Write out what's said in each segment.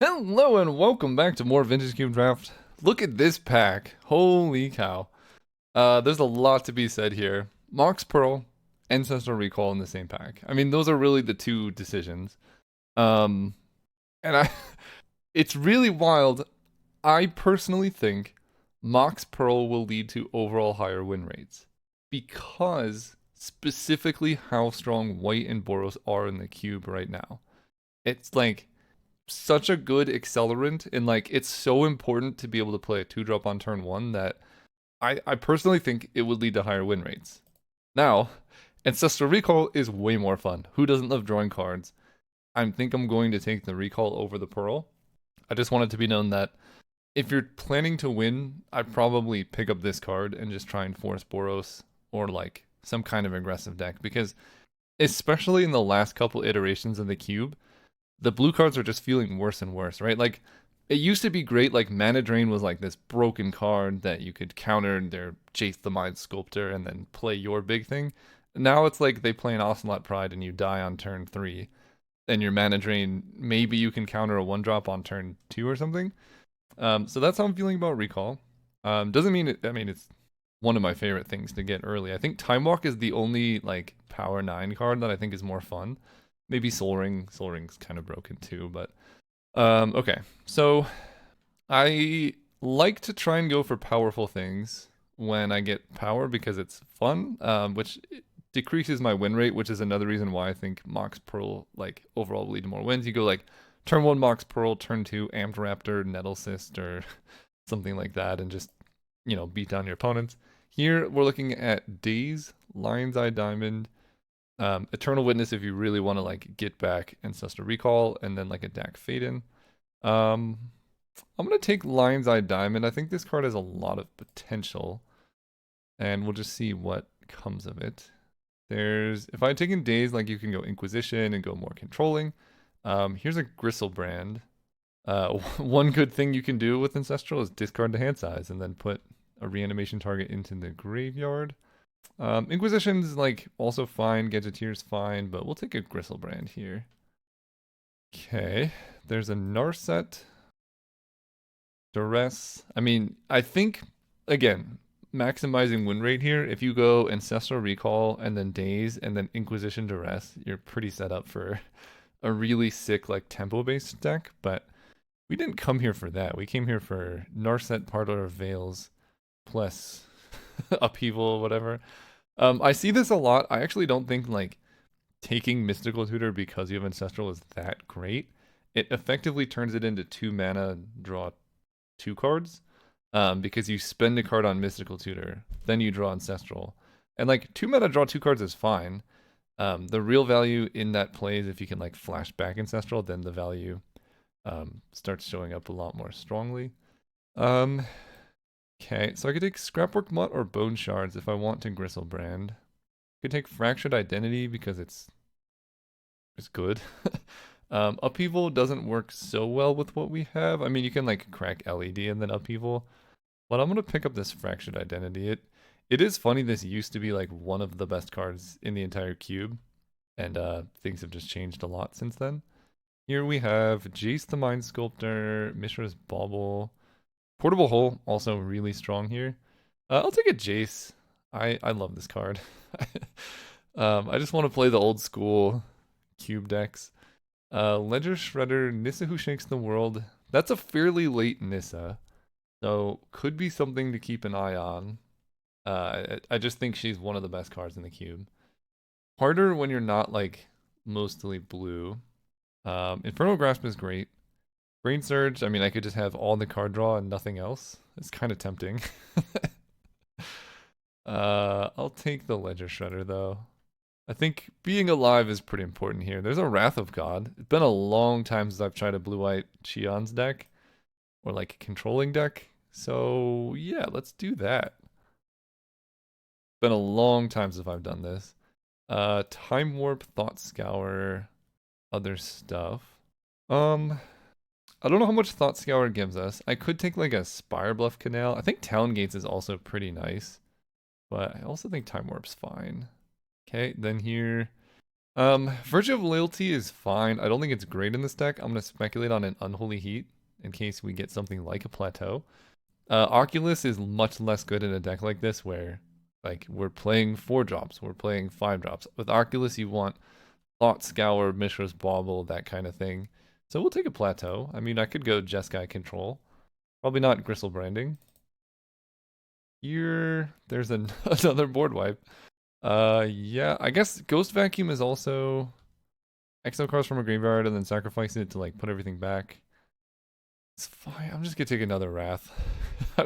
Hello and welcome back to more Vintage Cube Draft. Look at this pack. Holy cow. There's a lot to be said here. Mox Pearl, Ancestral Recall in the same pack. I mean, those are really the two decisions. Um, and it's really wild. I personally think Mox Pearl will lead to overall higher win rates because specifically how strong White and Boros are in the cube right now. It's like such a good accelerant, and like it's so important to be able to play a 2-drop on turn 1 that I personally think it would lead to higher win rates. Now, Ancestral Recall is way more fun. Who doesn't love drawing cards? I think I'm going to take the Recall over the Pearl. I just want it to be known that if you're planning to win, I'd probably pick up this card and just try and force Boros or like some kind of aggressive deck, because especially in the last couple iterations of the cube, the blue cards are just feeling worse and worse, right? Like, it used to be great, like, Mana Drain was like this broken card that you could counter their Jace the Mind Sculptor and then play your big thing. Now it's like they play an Ocelot Pride and you die on turn 3, and your Mana Drain, maybe you can counter a 1-drop on turn 2 or something. So that's how I'm feeling about Recall. Doesn't mean I mean, it's one of my favorite things to get early. I think Time Walk is the only, like, Power 9 card that I think is more fun. Maybe Soul Ring. Soul Ring's kind of broken too, but okay. So I like to try and go for powerful things when I get power because it's fun, which decreases my win rate, which is another reason why I think Mox Pearl like overall will lead to more wins. You go like turn 1 Mox Pearl, turn 2 Amped Raptor, Nettle Cyst, or something like that, and just beat down your opponents. Here we're looking at Daze, Lion's Eye Diamond, Eternal Witness if you really want to like get back Ancestral Recall, and then like a Dak Faden. Um, I'm gonna take Lion's Eye Diamond. I think this card has a lot of potential, and we'll just see what comes of it. If I had taken Days, like you can go Inquisition and go more controlling. Here's a Gristlebrand. One good thing you can do with Ancestral is discard the hand size and then put a reanimation target into the graveyard. Inquisition's like also fine, Gadgeteer's fine, but we'll take a Gristlebrand here. Okay, there's a Narset. Duress. I mean, I think, again, maximizing win rate here, if you go Ancestral Recall and then Daze and then Inquisition Duress, you're pretty set up for a really sick like tempo-based deck, but we didn't come here for that. We came here for Narset Parlor of Veils plus Upheaval, whatever. I see this a lot. I actually don't think like taking Mystical Tutor because you have Ancestral is that great. It effectively turns it into 2 mana, draw 2 cards, because you spend a card on Mystical Tutor, then you draw Ancestral. And like 2 mana draw 2 cards is fine. The real value in that play is if you can like flash back Ancestral, then the value starts showing up a lot more strongly. Okay, so I could take Scrapwork Mutt or Bone Shards if I want to Gristlebrand. I could take Fractured Identity because it's good. Upheaval doesn't work so well with what we have. I mean, you can like crack LED and then Upheaval, but I'm gonna pick up this Fractured Identity. It is funny. This used to be like one of the best cards in the entire cube, and things have just changed a lot since then. Here we have Jace the Mind Sculptor, Mishra's Bauble, Portable Hole, also really strong here. I'll take a Jace. I love this card. I just want to play the old school cube decks. Ledger Shredder, Nissa Who Shakes the World. That's a fairly late Nissa, so could be something to keep an eye on. I just think she's one of the best cards in the cube. Harder when you're not like mostly blue. Infernal Grasp is great. Brain Surge, I mean, I could just have all the card draw and nothing else. It's kind of tempting. I'll take the Ledger Shredder though. I think being alive is pretty important here. There's a Wrath of God. It's been a long time since I've tried a blue-white Cheon's deck, or like a controlling deck. So yeah, let's do that. Been a long time since I've done this. Time Warp, Thought Scour, other stuff. I don't know how much Thought Scour gives us. I could take like a Spire Bluff Canal. I think Town Gates is also pretty nice, but I also think Time Warp's fine. Okay, then here Virtue of Loyalty is fine. I don't think it's great in this deck. I'm gonna speculate on an Unholy Heat in case we get something like a Plateau. Oculus is much less good in a deck like this where like we're playing 4 drops, we're playing 5 drops. With Oculus you want Thought Scour, Mishra's Bauble, that kind of thing. So we'll take a Plateau. I mean, I could go Jeskai Control. Probably not Gristle Branding. Here, there's another board wipe. Yeah, I guess Ghost Vacuum is also exile cards from a graveyard and then sacrificing it to like put everything back. It's fine. I'm just gonna take another Wrath. I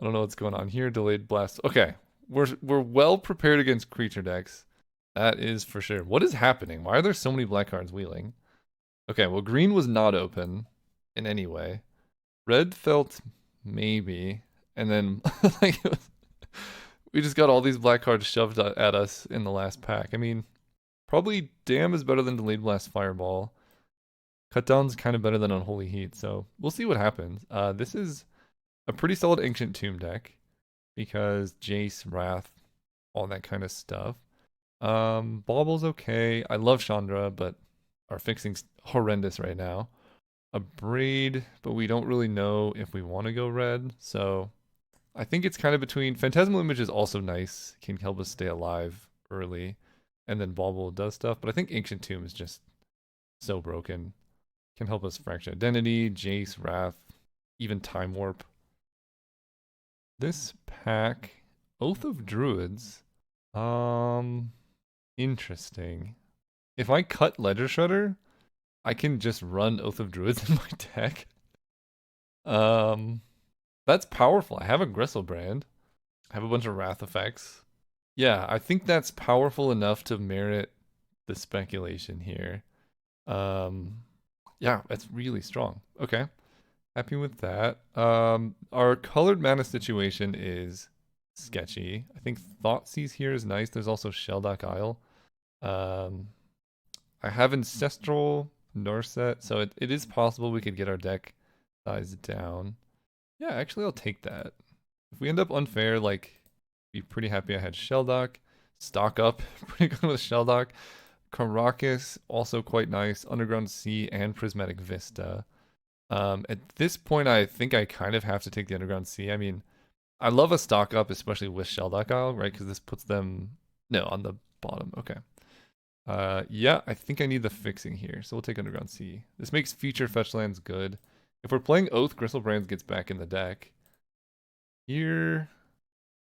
don't know what's going on here. Delayed Blast. Okay, we're well prepared against creature decks. That is for sure. What is happening? Why are there so many black cards wheeling? Okay, well, green was not open in any way. Red felt maybe, and then like we just got all these black cards shoved at us in the last pack. I mean, probably Dam is better than Delayed Blast Fireball. Cutdown's kind of better than Unholy Heat, so we'll see what happens. This is a pretty solid Ancient Tomb deck because Jace, Wrath, all that kind of stuff. Bauble's okay. I love Chandra, but our fixing's horrendous right now. A Braid, but we don't really know if we want to go red, so I think it's kind of between. Phantasmal Image is also nice, can help us stay alive early, and then Bauble does stuff, but I think Ancient Tomb is just so broken. Can help us Fracture Identity, Jace, Wrath, even Time Warp. This pack, Oath of Druids, interesting. If I cut Ledger Shredder, I can just run Oath of Druids in my deck. That's powerful. I have a Gristlebrand. I have a bunch of Wrath effects. Yeah, I think that's powerful enough to merit the speculation here. Yeah, that's really strong. Okay. Happy with that. Our colored mana situation is sketchy. I think Thoughtseize here is nice. There's also Sheldock Isle. I have Ancestral Narset, so it is possible we could get our deck size down. Yeah, actually I'll take that. If we end up unfair, like, be pretty happy I had Sheldock. Stock up, pretty good with Sheldock. Caracas, also quite nice. Underground Sea and Prismatic Vista. At this point, I think I kind of have to take the Underground Sea. I mean, I love a stock up, especially with Sheldock Isle, right? Because this puts them, no, on the bottom. Okay. Yeah, I think I need the fixing here, so we'll take Underground Sea. This makes future fetch lands good. If we're playing Oath, Gristlebrand gets back in the deck. Here,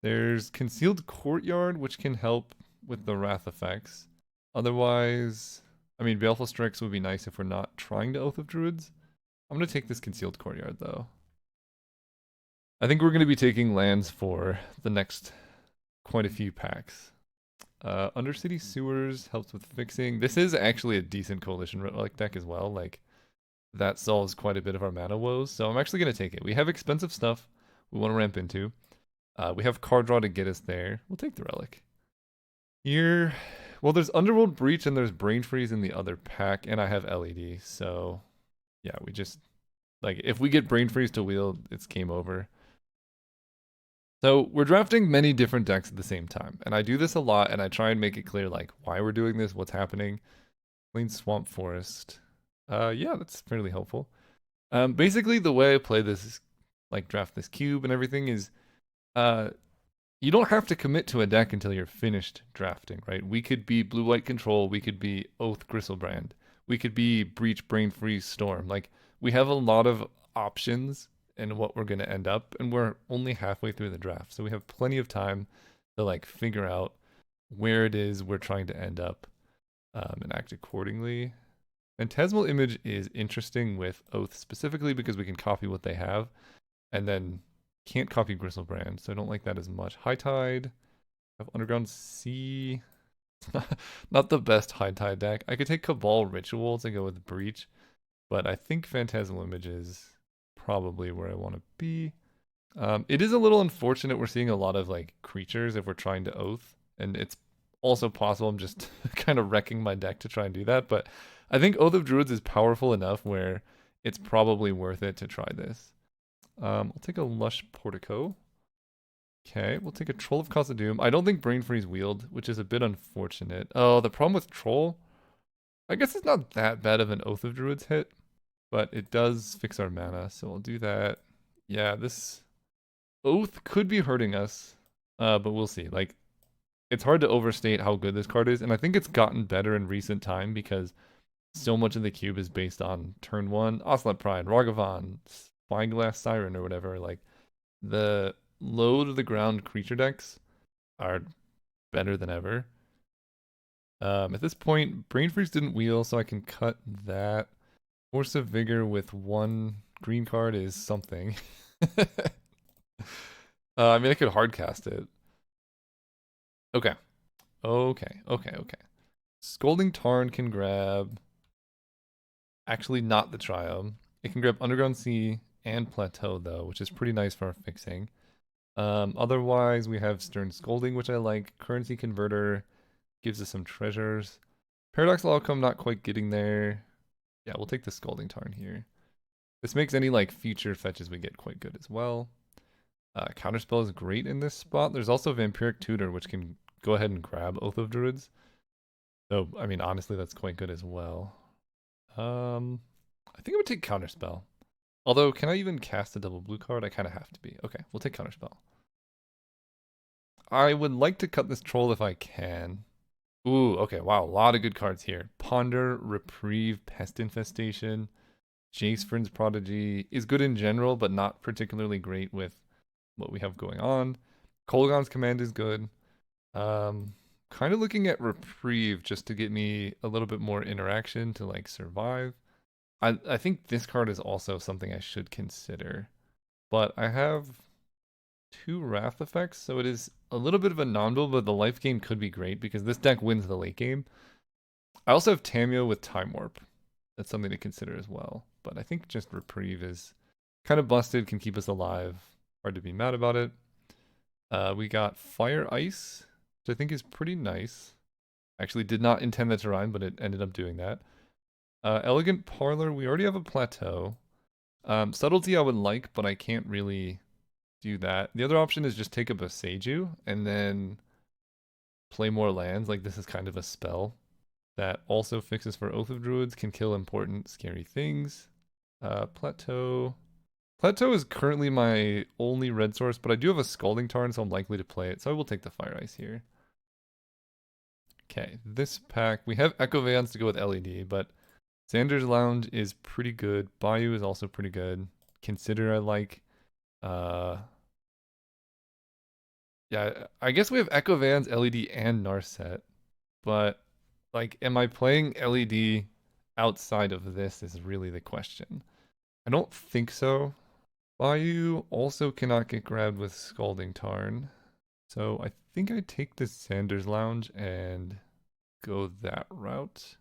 there's Concealed Courtyard, which can help with the Wrath effects. Otherwise, I mean, Baleful Strix would be nice if we're not trying to Oath of Druids. I'm going to take this Concealed Courtyard, though. I think we're going to be taking lands for the next quite a few packs. Undercity Sewers helps with fixing. This is actually a decent Coalition Relic deck as well. Like, that solves quite a bit of our mana woes, so I'm actually going to take it. We have expensive stuff we want to ramp into. We have card draw to get us there. We'll take the Relic. Here, well, there's Underworld Breach and there's Brain Freeze in the other pack, and I have LED, so yeah, we just, like, if we get Brain Freeze to wheel, it's game over. So we're drafting many different decks at the same time, and I do this a lot, and I try and make it clear, like, why we're doing this, what's happening. Clean Swamp Forest. Yeah, that's fairly helpful. Basically, the way I play this, like, draft this cube and everything is, you don't have to commit to a deck until you're finished drafting, right? We could be Blue-White Control, we could be Oath Gristlebrand, we could be Breach, Brain Freeze, Storm. Like, we have a lot of options in what we're going to end up, and we're only halfway through the draft, so we have plenty of time to, like, figure out where it is we're trying to end up, and act accordingly. Phantasmal Image is interesting with Oath specifically because we can copy what they have, and then can't copy Gristlebrand, so I don't like that as much. High Tide, have Underground Sea. Not the best High Tide deck. I could take Cabal Ritual to go with Breach, but I think Phantasmal Image is probably where I want to be. It is a little unfortunate we're seeing a lot of, like, creatures if we're trying to Oath, and it's also possible I'm just kind of wrecking my deck to try and do that, but I think Oath of Druids is powerful enough where it's probably worth it to try this. I'll take a Lush Portico. Okay, we'll take a Troll of Khazad-dûm. I don't think Brain Freeze wheeled, which is a bit unfortunate. Oh, the problem with Troll, I guess it's not that bad of an Oath of Druids hit, but it does fix our mana, so we'll do that. Yeah, this Oath could be hurting us, but we'll see. Like, it's hard to overstate how good this card is, and I think it's gotten better in recent time because so much of the cube is based on turn one, Ocelot Pride, Ragavan, Spyglass Siren, or whatever. Like, the low to the ground creature decks are better than ever. At this point, Brain Freeze didn't wheel, so I can cut that. Force of Vigor with one green card is something. I mean, I could hardcast it. Okay. Okay. Scolding Tarn can grab... Actually, not the Triome. It can grab Underground Sea and Plateau, though, which is pretty nice for our fixing. Otherwise, we have Stern Scolding, which I like. Currency Converter gives us some treasures. Paradoxical Outcome, not quite getting there. Yeah, we'll take the Scalding Tarn here. This makes any like future fetches we get quite good as well. Counterspell is great in this spot. There's also Vampiric Tutor, which can go ahead and grab Oath of Druids. So, I mean, honestly, that's quite good as well. I think I would take Counterspell. Although, can I even cast a double blue card? I kind of have to be. Okay, we'll take Counterspell. I would like to cut this troll if I can. Ooh, okay, wow, a lot of good cards here. Ponder, Reprieve, Pest Infestation, Jace Vryn's Prodigy is good in general, but not particularly great with what we have going on. Kolaghan's Command is good. Kind of looking at Reprieve just to get me a little bit more interaction to like survive. I think this card is also something I should consider. But I have two Wrath effects, so it is a little bit of a non-build, but the life gain could be great because this deck wins the late game. I also have Tamiyo with Time Warp. That's something to consider as well. But I think just Reprieve is kind of busted, can keep us alive. Hard to be mad about it. We got Fire Ice, which I think is pretty nice. Actually did not intend that to rhyme, but it ended up doing that. Elegant Parlor, we already have a Plateau. Subtlety I would like, but I can't really do that. The other option is just take a Boseiju and then play more lands. Like this is kind of a spell that also fixes for Oath of Druids, can kill important scary things. Plateau. Plateau is currently my only red source, but I do have a Scalding Tarn, so I'm likely to play it. So I will take the Fire Ice here. Okay, this pack, we have Echo Vans to go with LED, but Xander's Lounge is pretty good. Bayou is also pretty good. Consider I like. Yeah, I guess we have Echo Vans, LED, and Narset. But, like, am I playing LED outside of this is really the question. I don't think so. Bayou also cannot get grabbed with Scalding Tarn. So I think I take the Xander's Lounge and go that route.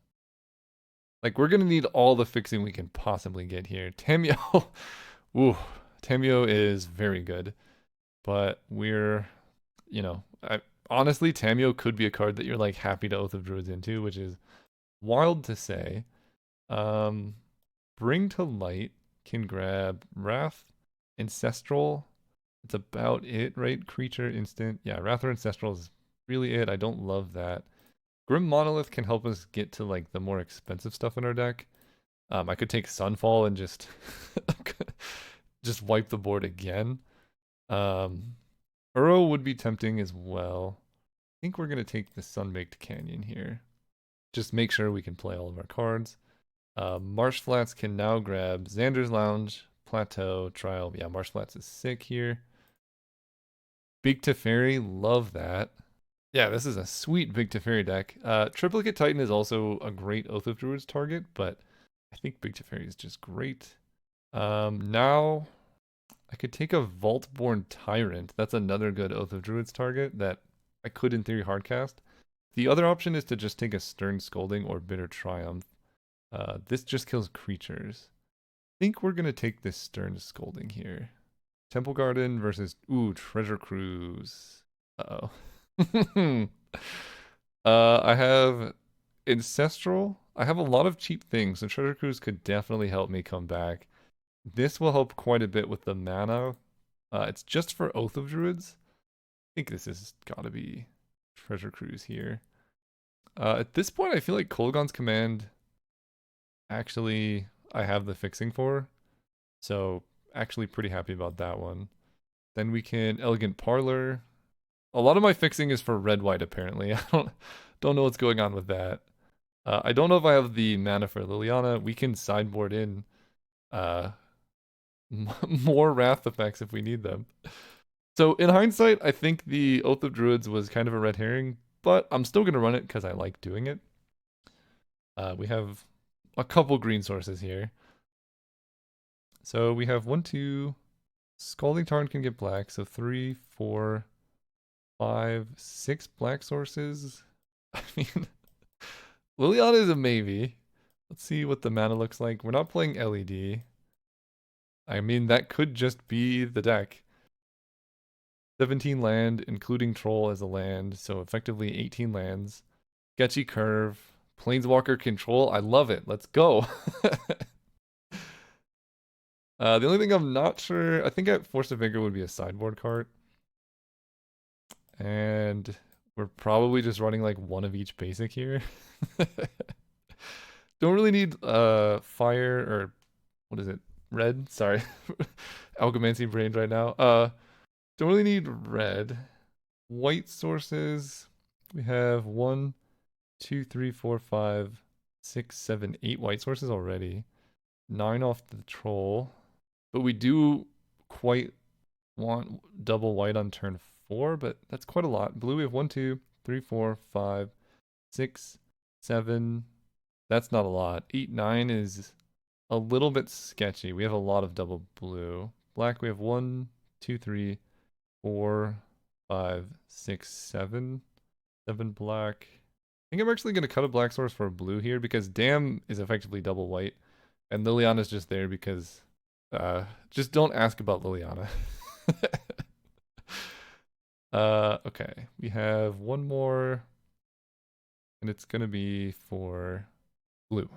Like, we're going to need all the fixing we can possibly get here. Tamiyo, ooh, Tamiyo is very good. But we're, honestly, Tamiyo could be a card that you're, like, happy to Oath of Druids into, which is wild to say. Bring to Light can grab Wrath, Ancestral. It's about it, right? Creature, instant. Yeah, Wrath or Ancestral is really it. I don't love that. Grim Monolith can help us get to like the more expensive stuff in our deck. I could take Sunfall and just just wipe the board again. Uro would be tempting as well. I think we're gonna take the Sunbaked Canyon here. Just make sure we can play all of our cards. Marsh Flats can now grab Xander's Lounge, Plateau, Trial. Yeah, Marsh Flats is sick here. Big Teferi, love that. Yeah, this is a sweet Big Teferi deck. Triplicate Titan is also a great Oath of Druids target, but I think Big Teferi is just great. Now, I could take a Vaultborn Tyrant. That's another good Oath of Druids target that I could, in theory, hardcast. The other option is to just take a Stern Scolding or Bitter Triumph. This just kills creatures. I think we're going to take this Stern Scolding here. Temple Garden versus, Treasure Cruise. Uh-oh. I have Ancestral. I have a lot of cheap things, so Treasure Cruise could definitely help me come back. This will help quite a bit with the mana. It's just for Oath of Druids, think this has got to be Treasure Cruise here. At this point, I feel like Kolaghan's Command actually I have the fixing for. So actually pretty happy about that one. Then we can Elegant Parlor. A lot of my fixing is for red-white apparently. I don't know what's going on with that. I don't know if I have the mana for Liliana. We can sideboard in uh, more Wrath effects if we need them. So in hindsight, I think the Oath of Druids was kind of a red herring, but I'm still going to run it because I like doing it. We have a couple green sources here. So we have 1, 2. Scalding Tarn can get black, so 3, 4, 5, 6 black sources. I mean, Liliana is a maybe. Let's see what the mana looks like. We're not playing LED. I mean, that could just be the deck. 17 land, including Troll as a land, so effectively 18 lands. Sketchy Curve, Planeswalker Control. I love it. Let's go. The only thing I'm not sure, I think at Force of Vigor would be a sideboard card. And we're probably just running like one of each basic here. Don't really need fire or what is it? Red? Sorry. Alchemy brain right now. Don't really need red. White sources. We have 1, 2, 3, 4, 5, 6, 7, 8 white sources already. 9 off the troll. But we do quite want double white on turn 4, but that's quite a lot. Blue, we have 1, 2, 3, 4, 5, 6, 7. That's not a lot. 8, 9 is a little bit sketchy. We have a lot of double blue. Black, we have 1, 2, 3, 4, 5, 6, 7. 7 black. I think I'm actually going to cut a black source for a blue here because Dam is effectively double white. And Liliana's just there because just don't ask about Liliana. Okay. We have one more. And it's gonna be for blue.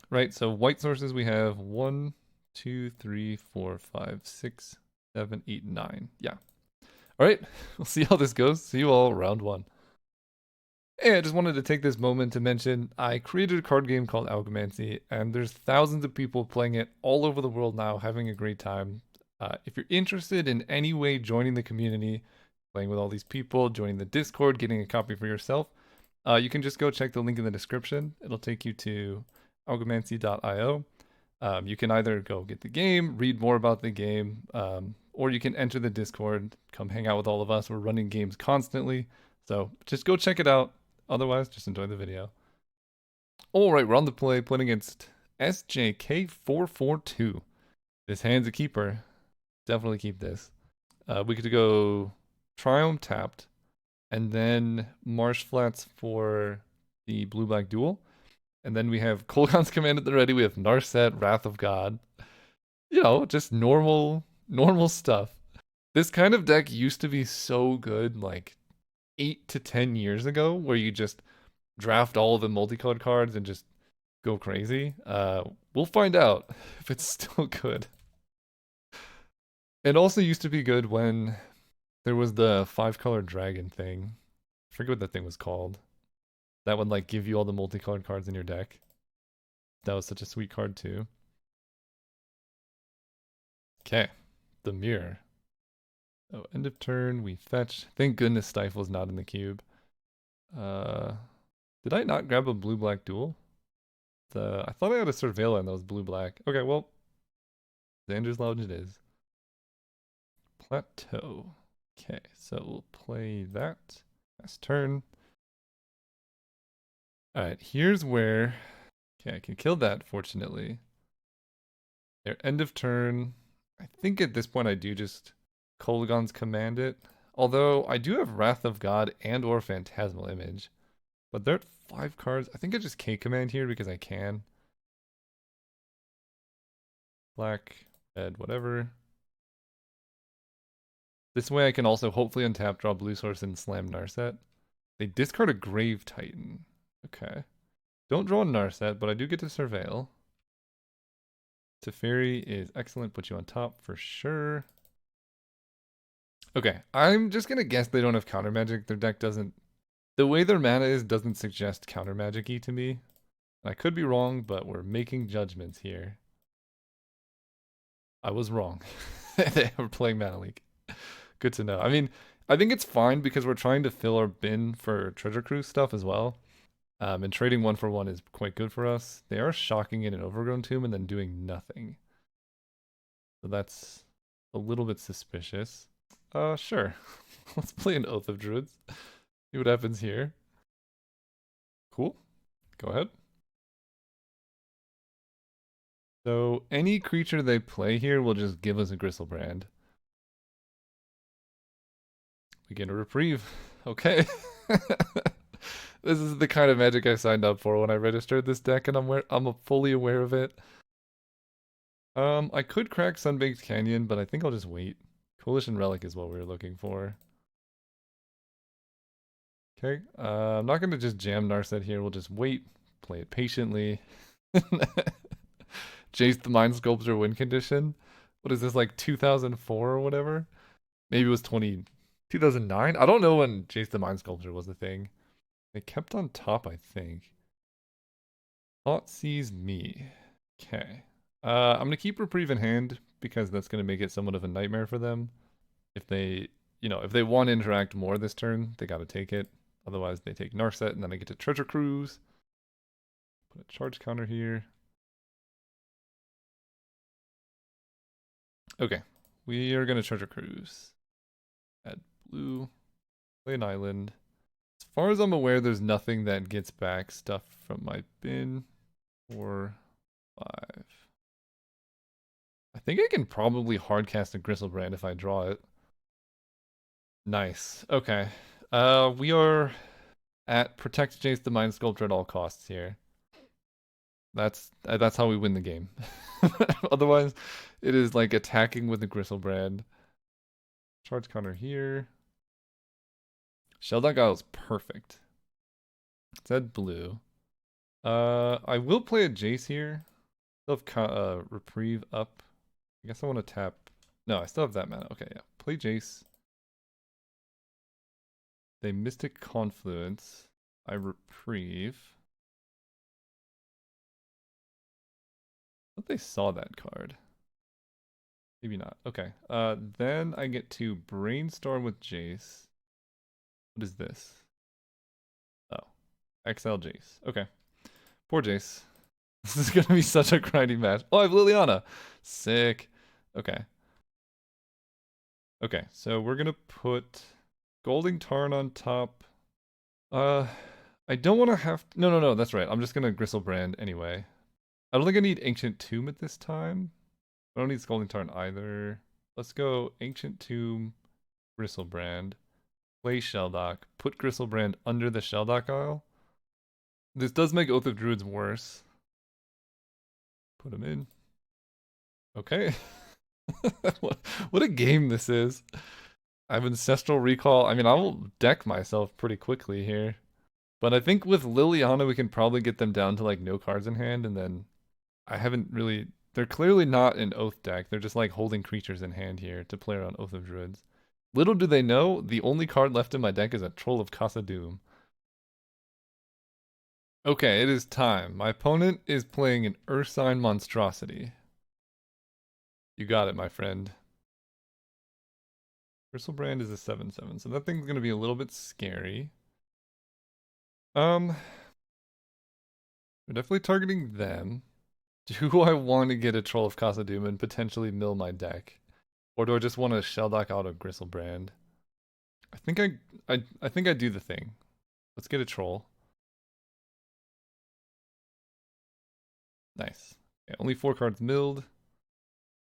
Right, so white sources we have 1, 2, 3, 4, 5, 6, 7, 8, 9. Yeah. Alright, we'll see how this goes. See you all round 1. And I just wanted to take this moment to mention I created a card game called Alchemy, and there's thousands of people playing it all over the world now, having a great time. If you're interested in any way joining the community, playing with all these people, joining the Discord, getting a copy for yourself, you can just go check the link in the description. It'll take you to algomancy.io. You can either go get the game, read more about the game, or you can enter the Discord, come hang out with all of us. We're running games constantly, so just go check it out. Otherwise, just enjoy the video. Alright, we're on the play, playing against SJK442. This hand's a keeper. Definitely keep this. We could go Triumph tapped, and then Marsh Flats for the blue-black duel. And then we have Kolaghan's Command at the ready. We have Narset, Wrath of God. You know, just normal stuff. This kind of deck used to be so good like 8 to 10 years ago, where you just draft all of the multicolored cards and just go crazy. We'll find out if it's still good. It also used to be good when there was the 5-color dragon thing. I forget what that thing was called. That would like give you all the multicolored cards in your deck. That was such a sweet card too. Okay, the mirror. Oh, end of turn, we fetch. Thank goodness Stifle's not in the cube. Did I not grab a blue-black duel? I thought I had a Surveiller and that was blue-black. Okay, well, Xander's Lounge it is. Plateau. Okay, so we'll play that. Last turn. Alright, here's where... Okay, I can kill that, fortunately. Their end of turn. I think at this point I do just Kolaghan's Command it. Although, I do have Wrath of God and or Phantasmal Image. But they're at 5 cards. I think I just K-Command here because I can. Black, red, whatever. This way I can also hopefully untap, draw blue source, and slam Narset. They discard a Grave Titan. Okay. Don't draw Narset, but I do get to Surveil. Teferi is excellent, put you on top for sure. Okay, I'm just gonna guess they don't have counter magic. Their deck doesn't. The way their mana is doesn't suggest counter magic-y to me. I could be wrong, but we're making judgments here. I was wrong. They were playing Mana Leak. Good to know. I mean, I think it's fine because we're trying to fill our bin for Treasure Cruise stuff as well. And trading one for one is quite good for us. They are shocking in an Overgrown Tomb and then doing nothing. So that's a little bit suspicious. Sure. Let's play an Oath of Druids. See what happens here. Cool. Go ahead. So any creature they play here will just give us a Gristlebrand. We get a reprieve. Okay. This is the kind of magic I signed up for when I registered this deck, and I'm fully aware of it. I could crack Sunbaked Canyon, but I think I'll just wait. Coalition Relic is what we were looking for. Okay, I'm not gonna just jam Narset here. We'll just wait, play it patiently. Jace the Mind Sculptor win condition. What is this, like 2004 or whatever? Maybe it was 2009? I don't know when Jace the Mind Sculptor was a thing. They kept on top, I think. Thought sees me. Okay. I'm gonna keep Reprieve in hand because that's gonna make it somewhat of a nightmare for them. If they, if they want to interact more this turn, they gotta take it. Otherwise, they take Narset, and then I get to Treasure Cruise. Put a charge counter here. Okay, we are gonna Treasure Cruise. Add blue. Play an island. As far as I'm aware, there's nothing that gets back stuff from my bin. 4, 5. I think I can probably hardcast a Gristlebrand if I draw it. Nice. Okay. We are at Protect Jace the Mind Sculptor at all costs here. That's how we win the game. Otherwise, it is like attacking with the Gristlebrand. Charge counter here. Shelldock Isle is perfect. It's at blue. I will play a Jace here. Still have Reprieve up. I guess I want to tap. No, I still have that mana. Okay, yeah. Play Jace. They Mystic Confluence. I Reprieve. I thought they saw that card. Maybe not. Okay. Then I get to Brainstorm with Jace. What is this? Oh. XL Jace. Okay. Poor Jace. This is gonna be such a grindy match. Oh, I have Liliana. Sick. Okay. Okay, so we're gonna put Golding Tarn on top. I don't want to have... No, that's right. I'm just gonna Gristlebrand anyway. I don't think I need Ancient Tomb at this time. I don't need Scalding Tarn either. Let's go Ancient Tomb, Gristlebrand, play Shelldock, put Gristlebrand under the Shelldock Isle. This does make Oath of Druids worse. Put him in. Okay. what a game this is. I have Ancestral Recall. I mean, I will deck myself pretty quickly here. But I think with Liliana, we can probably get them down to like no cards in hand, and then I haven't really... They're clearly not an Oath deck. They're just like holding creatures in hand here to play around Oath of Druids. Little do they know, the only card left in my deck is a Troll of Casa Doom. Okay, it is time. My opponent is playing an Ursine Monstrosity. You got it, my friend. Bristlebrand is a 7/7, so that thing's gonna be a little bit scary. We're definitely targeting them. Do I want to get a Troll of Casa Doom and potentially mill my deck? Or do I just want to Shelldock out a Gristlebrand? I think I think I do the thing. Let's get a troll. Nice. Okay, only 4 cards milled.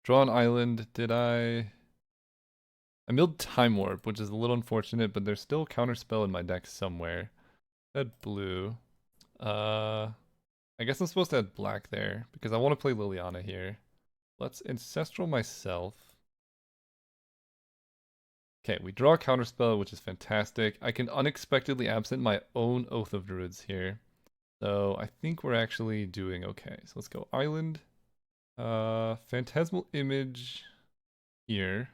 Draw an island. Did I milled Time Warp, which is a little unfortunate, but there's still Counterspell in my deck somewhere. Add blue. I guess I'm supposed to add black there because I want to play Liliana here. Let's Ancestral myself. Okay, we draw a Counterspell, which is fantastic. I can unexpectedly absent my own Oath of Druids here. So I think we're actually doing okay. So let's go Island. Phantasmal Image here.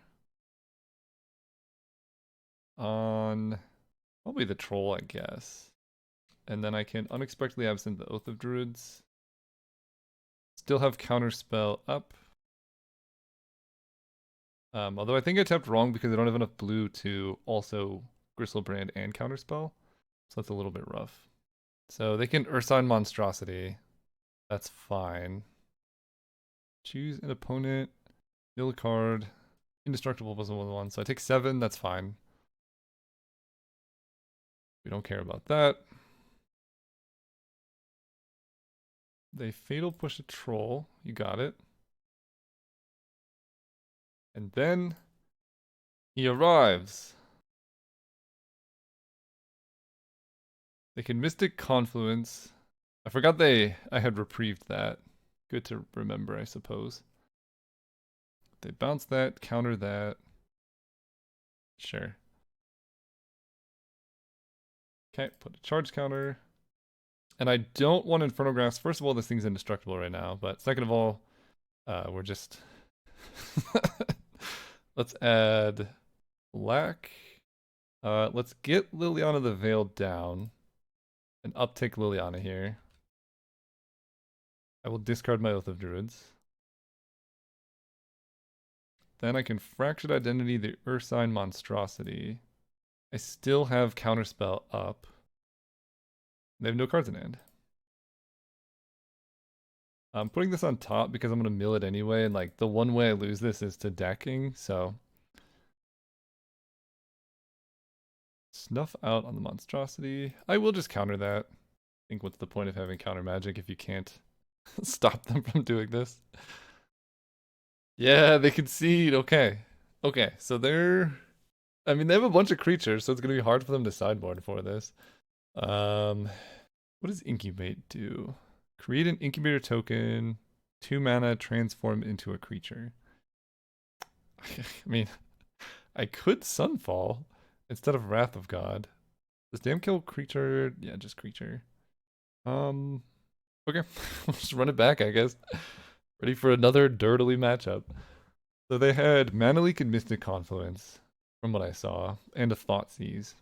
on probably the troll, I guess. And then I can unexpectedly absent the Oath of Druids. Still have Counterspell up. Although I think I tapped wrong because I don't have enough blue to also Gristlebrand and Counterspell. So that's a little bit rough. So they can Ursine Monstrosity. That's fine. Choose an opponent. Mill a card. Indestructible plus 1/1. So I take 7. That's fine. We don't care about that. They Fatal Push a Troll. You got it. And then he arrives. They can Mystic Confluence. I forgot I had reprieved that. Good to remember, I suppose. They bounce that, counter that. Sure. Okay, put a charge counter. And I don't want Inferno Grasp. First of all, this thing's indestructible right now. But second of all, we're just... Let's add black. Let's get Liliana the Veil down. And uptick Liliana here. I will discard my Oath of Druids. Then I can Fractured Identity the Ursine Monstrosity. I still have Counterspell up. They have no cards in hand. I'm putting this on top because I'm going to mill it anyway, and like the one way I lose this is to decking, so... Snuff out on the Monstrosity. I will just counter that. I think what's the point of having counter magic if you can't stop them from doing this? Yeah, they concede. Okay. Okay, so they're... I mean, they have a bunch of creatures, so it's going to be hard for them to sideboard for this. What does Incubate do? Create an Incubator token, 2 mana, transform into a creature. I mean, I could Sunfall instead of Wrath of God. Does damn kill creature? Yeah, just creature. Okay, we'll just run it back, I guess. Ready for another dirtily matchup. So they had Mana Leak and Mystic Confluence, from what I saw, and a Thoughtseize.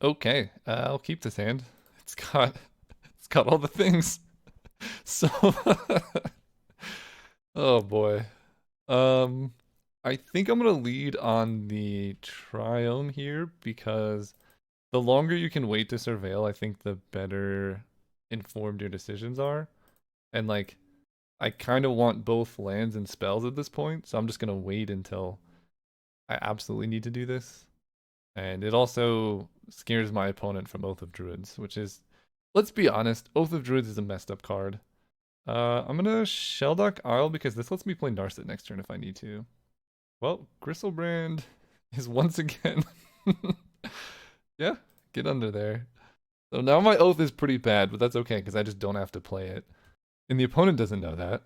Okay, I'll keep this hand. It's got all the things. So, oh boy. I think I'm gonna lead on the Triome here because the longer you can wait to surveil, I think the better informed your decisions are. And like, I kind of want both lands and spells at this point, so I'm just gonna wait until I absolutely need to do this. And it also scares my opponent from Oath of Druids, which is, let's be honest, Oath of Druids is a messed up card. I'm gonna Shelldock Isle because this lets me play Narset next turn if I need to. Well, Gristlebrand is once again... Yeah, get under there. So now my Oath is pretty bad, but that's okay because I just don't have to play it. And the opponent doesn't know that.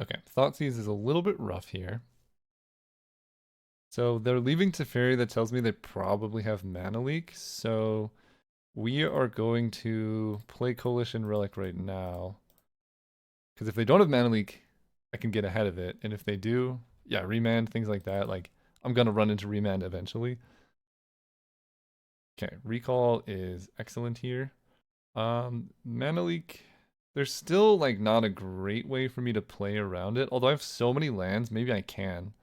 Okay, Thoughtseize is a little bit rough here. So they're leaving Teferi. That tells me they probably have Mana Leak. So we are going to play Coalition Relic right now. Because if they don't have Mana Leak, I can get ahead of it. And if they do, yeah, Remand, things like that. Like, I'm going to run into Remand eventually. Okay, Recall is excellent here. Mana Leak, there's still like not a great way for me to play around it. Although I have so many lands, maybe I can.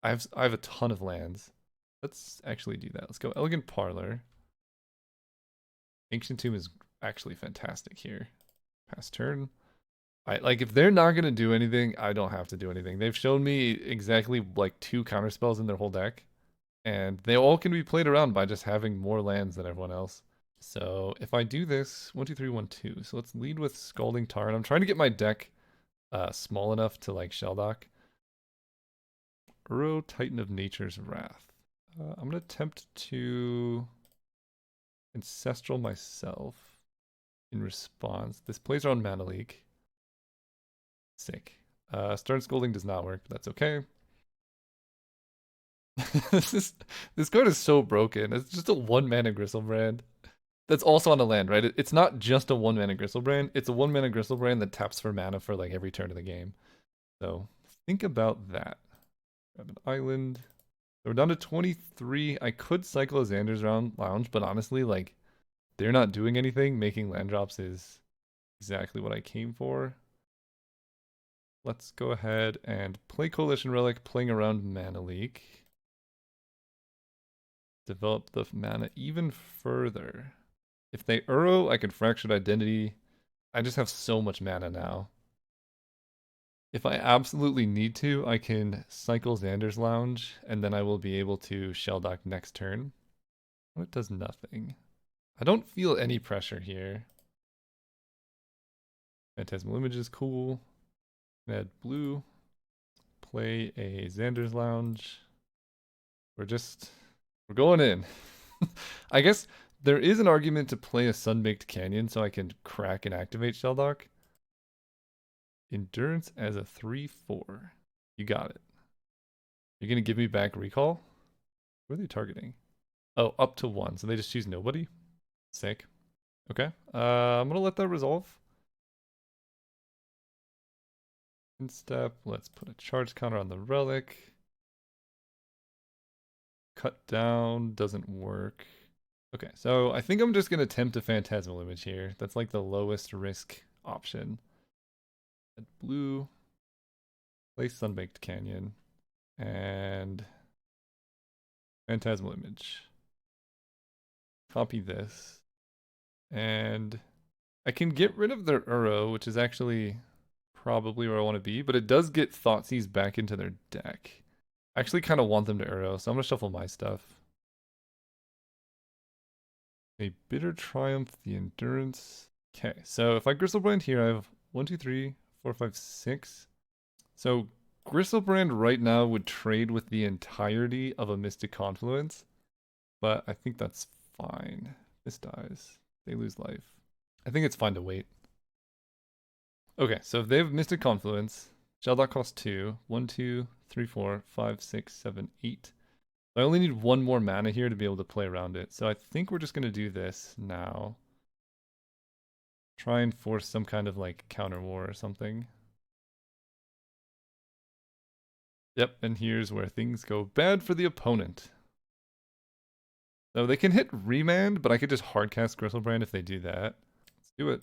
I have a ton of lands. Let's actually do that. Let's go Elegant Parlor. Ancient Tomb is actually fantastic here. Pass turn. Like if they're not gonna do anything, I don't have to do anything. They've shown me exactly like 2 counterspells in their whole deck. And they all can be played around by just having more lands than everyone else. So if I do this, 1, 2, 3, 1, 2. So let's lead with Scalding Tarn. I'm trying to get my deck small enough to like Shelldock. Uro, Titan of Nature's Wrath. I'm gonna attempt to Ancestral myself in response. This plays around Mana Leak. Sick. Stern Scolding does not work, but that's okay. This card is so broken. It's just a 1-mana Gristlebrand. That's also on a land, right? It's not just a 1-mana Gristlebrand. It's a 1-mana Gristlebrand that taps for mana for like every turn of the game. So think about that. Grab an island. So we're down to 23. I could cycle a Xander's round lounge, but honestly, like, they're not doing anything. Making land drops is exactly what I came for. Let's go ahead and play Coalition Relic, playing around Mana Leak. Develop the mana even further. If they Uro, I can Fractured Identity. I just have so much mana now. If I absolutely need to, I can cycle Xander's Lounge, and then I will be able to Shell Dock next turn. Oh, it does nothing. I don't feel any pressure here. Phantasmal Image is cool. Add blue. Play a Xander's Lounge. We're going in. I guess there is an argument to play a Sunbaked Canyon so I can crack and activate Shell Dock. Endurance as a 3/4. You got it. You're gonna give me back recall? Who are they targeting? Oh, up to 1. So they just choose nobody? Sick. Okay. I'm gonna let that resolve. Step. Let's put a charge counter on the relic. Cut down doesn't work. Okay, so I think I'm just gonna attempt a Phantasmal Image here. That's like the lowest risk option. Add blue. Play Sunbaked Canyon. And Phantasmal Image. Copy this. And I can get rid of their Uro, which is actually probably where I want to be, but it does get Thoughtseize back into their deck. I actually kind of want them to Uro, so I'm going to shuffle my stuff. A Bitter Triumph, the Endurance. Okay, so if I Gristlebrand here, I have 1, 2, 3, 4, 5, 6. So Gristlebrand right now would trade with the entirety of a Mystic Confluence, but I think that's fine. This dies. They lose life. I think it's fine to wait. Okay, so if they have Mystic Confluence, Shell Dock costs 2. 1, 2, 3, 4, 5, 6, 7, 8. I only need one more mana here to be able to play around it. So I think we're just going to do this now. Try and force some kind of like counter war or something. Yep, and here's where things go bad for the opponent. So they can hit Remand, but I could just hardcast Gristlebrand if they do that. Let's do it.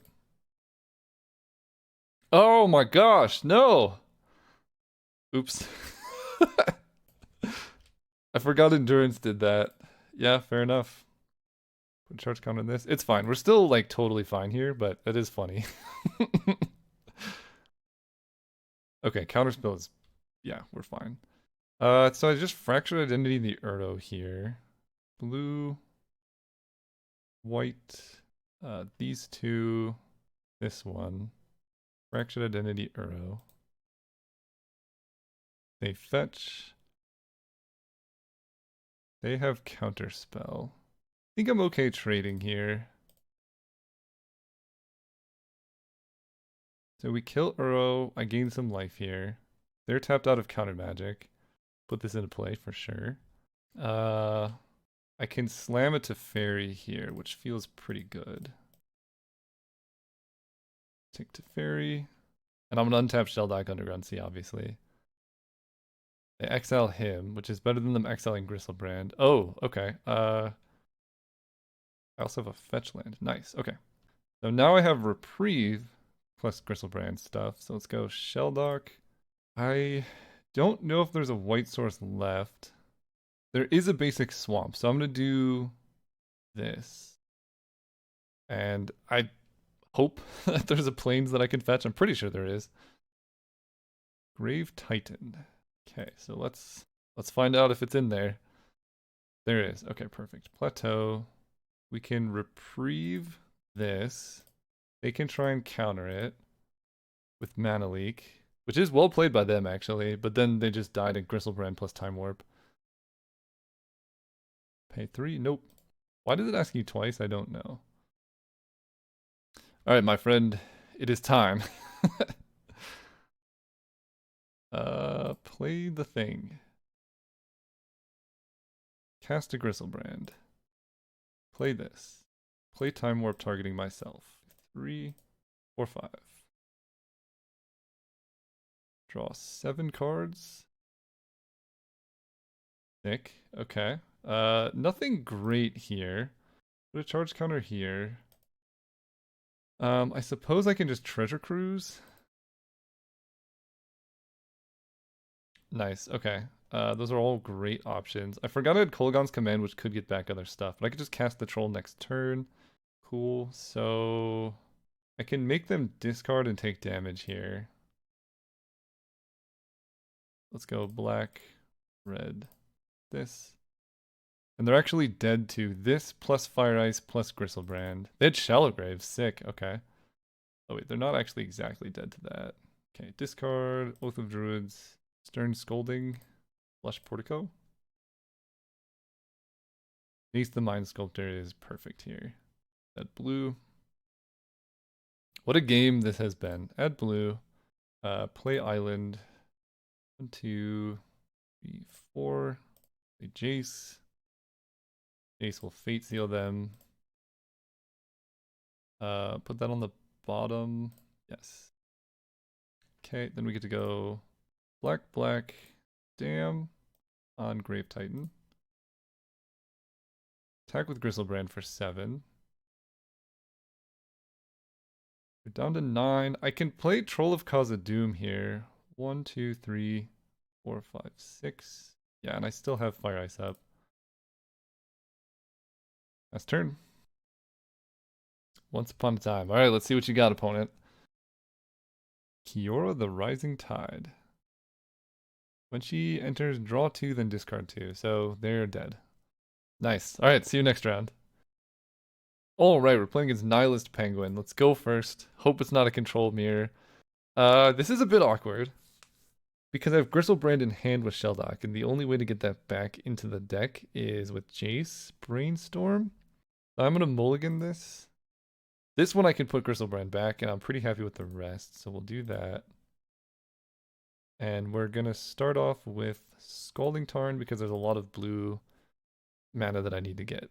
Oh my gosh, no! Oops. I forgot Endurance did that. Yeah, fair enough. Put charge counter on this. It's fine. We're still like totally fine here, but that is funny. Okay, counterspell is, yeah, we're fine. So I just Fractured Identity the Urdo here. Blue, white, these two, this one. Fractured Identity Urdo. They fetch. They have counterspell. I think I'm okay trading here. So we kill Uro. I gain some life here. They're tapped out of counter magic. Put this into play for sure. I can slam it to fairy here, which feels pretty good. Tick to fairy. And I'm gonna untap Shell Dock Underground Sea, obviously. They exile him, which is better than them exiling Gristlebrand. Oh, okay. I also have a fetch land. Nice. Okay. So now I have Reprieve plus Gristlebrand stuff. So let's go Shell Dock. I don't know if there's a white source left. There is a basic swamp, so I'm gonna do this. And I hope that there's a plains that I can fetch. I'm pretty sure there is. Grave Titan. Okay, so let's find out if it's in there. There it is. Okay, perfect. Plateau. We can reprieve this. They can try and counter it with Mana Leak, which is well played by them actually, but then they just died in Gristlebrand plus Time Warp. Pay 3? Nope. Why did it ask you twice? I don't know. Alright, my friend, it is time. Play the thing. Cast a Gristlebrand. Play this. Play Time Warp targeting myself. 3, 4, 5. Draw 7 cards. Sick. Okay. Nothing great here. Put a charge counter here. I suppose I can just treasure cruise. Nice. Okay. Those are all great options. I forgot I had Kolaghan's Command, which could get back other stuff, but I could just cast the troll next turn. Cool. So I can make them discard and take damage here. Let's go black, red, this. And they're actually dead to this plus Fire Ice plus Gristlebrand. They had Shallow Grave. Sick. Okay. Oh wait, they're not actually exactly dead to that. Okay, discard, Oath of Druids, Stern Scolding, Flush Portico. Ace the Mind Sculptor is perfect here. Add blue. What a game this has been. Add blue. Play Island. 1, 2, 3, 4. Play Jace. Jace will Fate Seal them. Put that on the bottom. Yes. Okay, then we get to go black, black, damn on Grave Titan. Attack with Gristlebrand for 7. We're down to 9. I can play Troll of Khazad-dûm here. 1, 2, 3, 4, 5, 6. Yeah, and I still have Fire Ice up. Last turn. Once upon a time. Alright, let's see what you got, opponent. Kiora the Rising Tide. When she enters, draw 2, then discard 2. So they're dead. Nice. Alright, see you next round. Alright, we're playing against Nihilist Penguin. Let's go first. Hope it's not a control mirror. This is a bit awkward. Because I have Gristlebrand in hand with Sheldock, and the only way to get that back into the deck is with Jace, Brainstorm. I'm going to mulligan this. This one I can put Gristlebrand back, and I'm pretty happy with the rest, so we'll do that. And we're going to start off with Scalding Tarn because there's a lot of blue mana that I need to get.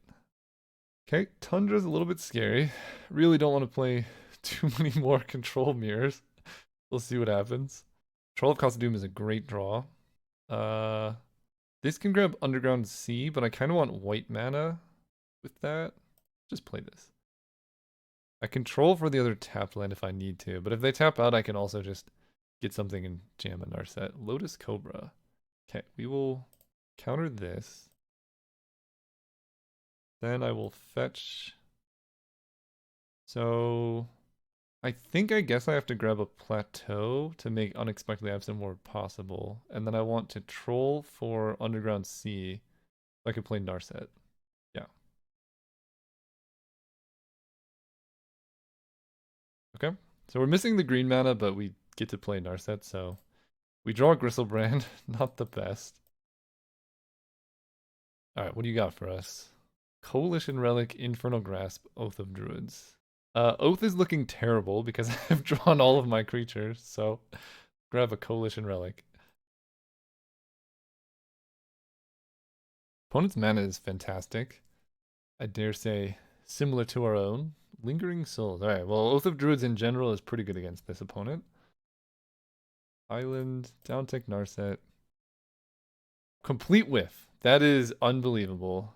Okay, Tundra's a little bit scary. Really don't want to play too many more control mirrors. We'll see what happens. Troll of Khazad-dûm is a great draw. This can grab Underground Sea, but I kind of want white mana with that. Just play this. I control for the other tapped land if I need to, but if they tap out, I can also just get something and jam a Narset. Lotus Cobra. Okay, we will counter this. Then I will fetch. So I guess I have to grab a plateau to make Unexpectedly Absent more possible. And then I want to troll for Underground Sea so I can play Narset. Yeah. Okay. So we're missing the green mana, but we get to play Narset, so we draw Gristlebrand. Not the best. Alright, what do you got for us? Coalition Relic, Infernal Grasp, Oath of Druids. Oath is looking terrible because I've drawn all of my creatures, so grab a Coalition Relic. Opponent's mana is fantastic. I dare say similar to our own. Lingering Souls. Alright, well, Oath of Druids in general is pretty good against this opponent. Island, Downtick Narset. Complete whiff. That is unbelievable.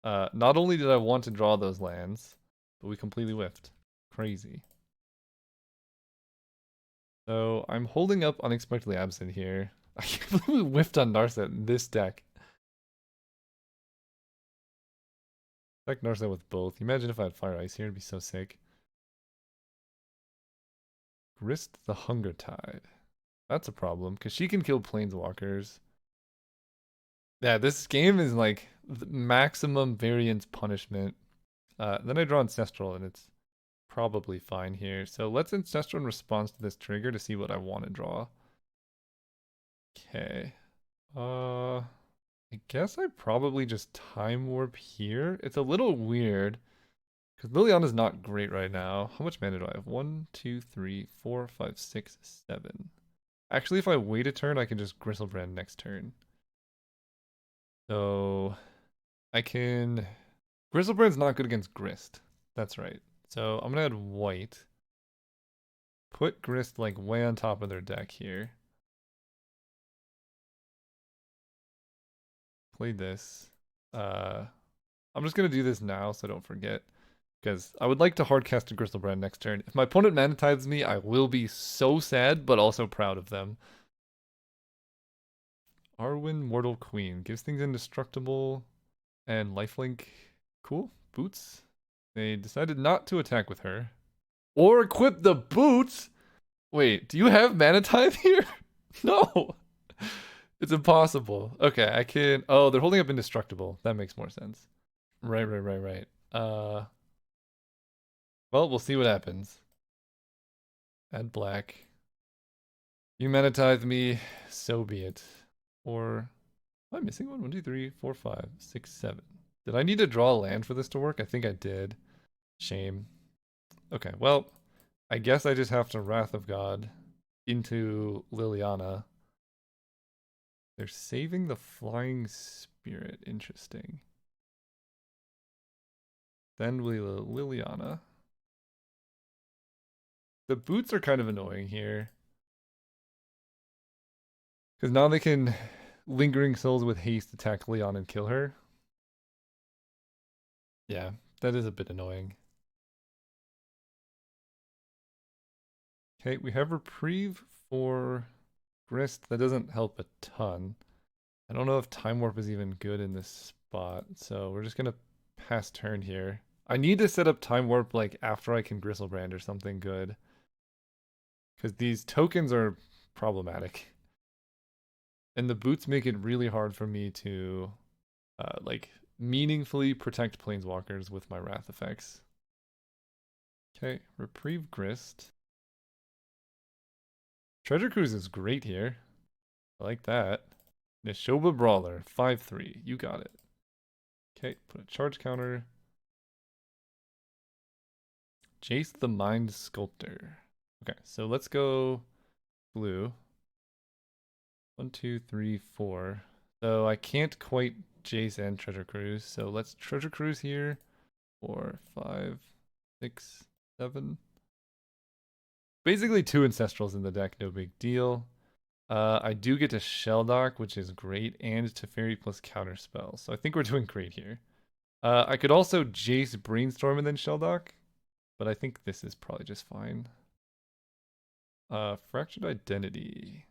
Not only did I want to draw those lands, but we completely whiffed. Crazy. So I'm holding up Unexpectedly Absent here. I can't believe we whiffed on Narset in this deck. Deck Narset with both. Imagine if I had Fire Ice here, it'd be so sick. Grist the Hunger Tide. That's a problem, because she can kill Planeswalkers. Yeah, this game is like the maximum variance punishment. Then I draw Ancestral, and it's probably fine here. So let's Ancestral in response to this trigger to see what I want to draw. Okay. I guess I probably just Time Warp here. It's a little weird, because Liliana's not great right now. How much mana do I have? 1, 2, 3, 4, 5, 6, 7. Actually, if I wait a turn, I can just Gristlebrand next turn. So I can... Gristlebrand's not good against Grist. That's right. So I'm going to add white. Put Grist like way on top of their deck here. play this. I'm just gonna do this now so I don't forget. Because I would like to hardcast a Gristlebrand next turn. If my opponent mana tithes me, I will be so sad, but also proud of them. Arwen Mortal Queen. Gives things indestructible and lifelink. Cool. Boots. They decided not to attack with her. Or equip the boots? Wait, do you have mana tithe here? No. It's impossible. Okay, I can... Oh, they're holding up indestructible. That makes more sense. Right. Well, we'll see what happens. Add black. You mana tithe me, so be it. Or am I missing one? 1, 2, 3, 4, 5, 6, 7. Did I need to draw a land for this to work? I think I did. Shame. Okay, well, I guess I just have to Wrath of God into Liliana. They're saving the Flying Spirit. Interesting. Then Liliana. The boots are kind of annoying here. Because now they can Lingering Souls with haste attack Leon and kill her. Yeah, that is a bit annoying. Okay, we have Reprieve for Grist. That doesn't help a ton. I don't know if Time Warp is even good in this spot, so we're just gonna pass turn here. I need to set up Time Warp like after I can Gristlebrand or something good. Because these tokens are problematic. And the boots make it really hard for me to like meaningfully protect planeswalkers with my Wrath effects. Okay, Reprieve Grist. Treasure Cruise is great here. I like that. Neshoba Brawler, 5/3. You got it. Okay, put a charge counter. Jace the Mind Sculptor. Okay, so let's go blue. 1, 2, 3, 4. So I can't quite Jace and Treasure Cruise. So let's Treasure Cruise here. 4, 5, 6, 7. Basically 2 Ancestrals in the deck, no big deal. I do get to Shelldock, which is great, and Teferi plus Counterspell. So I think we're doing great here. I could also Jace Brainstorm and then Shelldock, but I think this is probably just fine. Fractured Identity.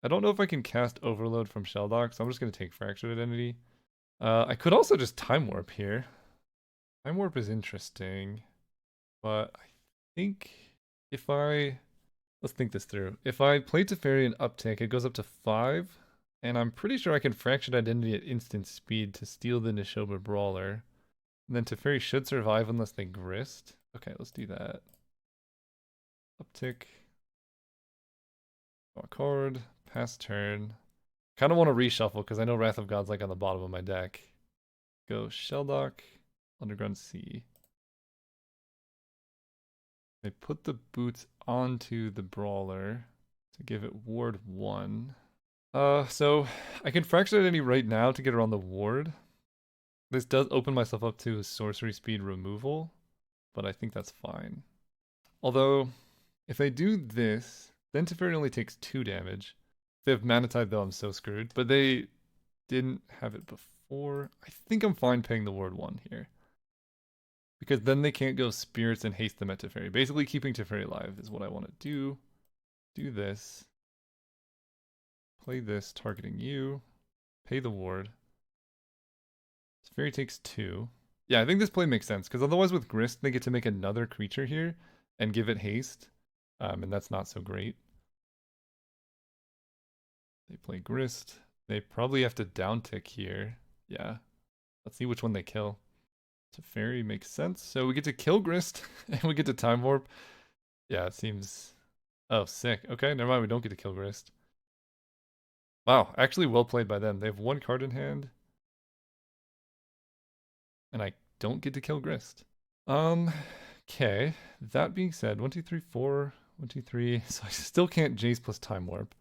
I don't know if I can cast Overload from Shelldock, so I'm just going to take Fractured Identity. I could also just Time Warp here. Time Warp is interesting, but I think if I... Let's think this through. If I play Teferi and uptick, it goes up to 5, and I'm pretty sure I can Fractured Identity at instant speed to steal the Neshoba Brawler. And then Teferi should survive unless they Grist. Okay, let's do that. Uptick. Draw a card. Pass turn. Kind of want to reshuffle because I know Wrath of God's like on the bottom of my deck. Go Shelldock. Underground Sea. They put the boots onto the Brawler to give it ward 1. So I can Fracture Identity right now to get around the ward. This does open myself up to sorcery speed removal, but I think that's fine. Although, if they do this, then Teferi only takes 2 damage. If they have Mana Tithe though, I'm so screwed. But they didn't have it before. I think I'm fine paying the ward 1 here. Because then they can't go Spirits and haste them at Teferi. Basically keeping Teferi alive is what I want to do. Do this. Play this, targeting you. Pay the ward. Teferi takes 2. Yeah, I think this play makes sense, because otherwise with Grist, they get to make another creature here and give it haste. And that's not so great. They play Grist. They probably have to downtick here. Yeah. Let's see which one they kill. Teferi makes sense. So we get to kill Grist, and we get to Time Warp. Yeah, it seems... Oh, sick. Okay, never mind, we don't get to kill Grist. Wow, actually well played by them. They have 1 card in hand. And I don't get to kill Grist. Okay. That being said, 1, 2, 3, 4, 1, 2, 3. So I still can't Jace plus Time Warp.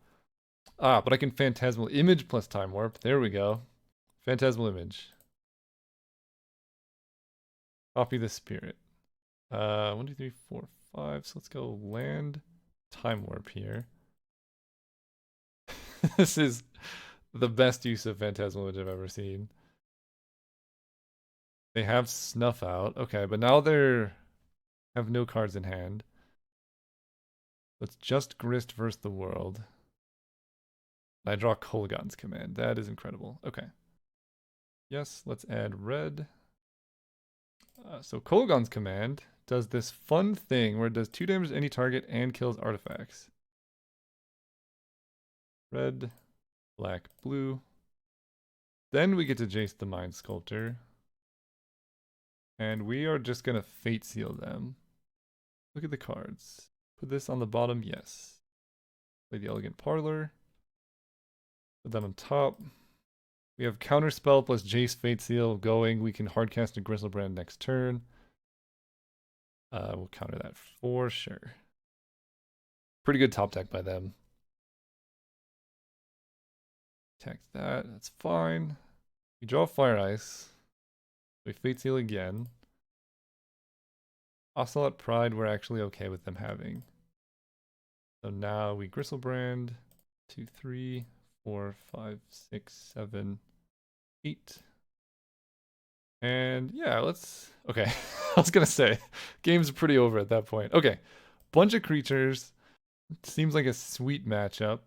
Ah, but I can Phantasmal Image plus Time Warp. There we go. Phantasmal Image. Copy the Spirit. 1, 2, 3, 4, 5. So let's go land Time Warp here. This is The best use of Phantasmal Image I've ever seen. They have Snuff out. Okay, but now they're have no cards in hand. Let's just Grist versus the world. I draw Kolaghan's Command. That is incredible. Okay. Yes, let's add red. So Kolaghan's Command does this fun thing where it does 2 damage to any target and kills artifacts. Red, black, blue. Then we get to Jace the Mind Sculptor. And we are just going to Fate Seal them. Look at the cards. Put this on the bottom, yes. Play the Elegant Parlor. Put that on top. We have Counterspell plus Jace Fate Seal going. We can hardcast a Gristlebrand next turn. We'll counter that for sure. Pretty good top deck by them. Attack that. That's fine. We draw Fire Ice. We Fate Seal again. Ocelot Pride, we're actually okay with them having. So now we Gristlebrand. 2, 3, 4, 5, 6, 7, 8. And yeah, let's... Okay, I was gonna say, game's pretty over at that point. Okay, bunch of creatures. Seems like a sweet matchup.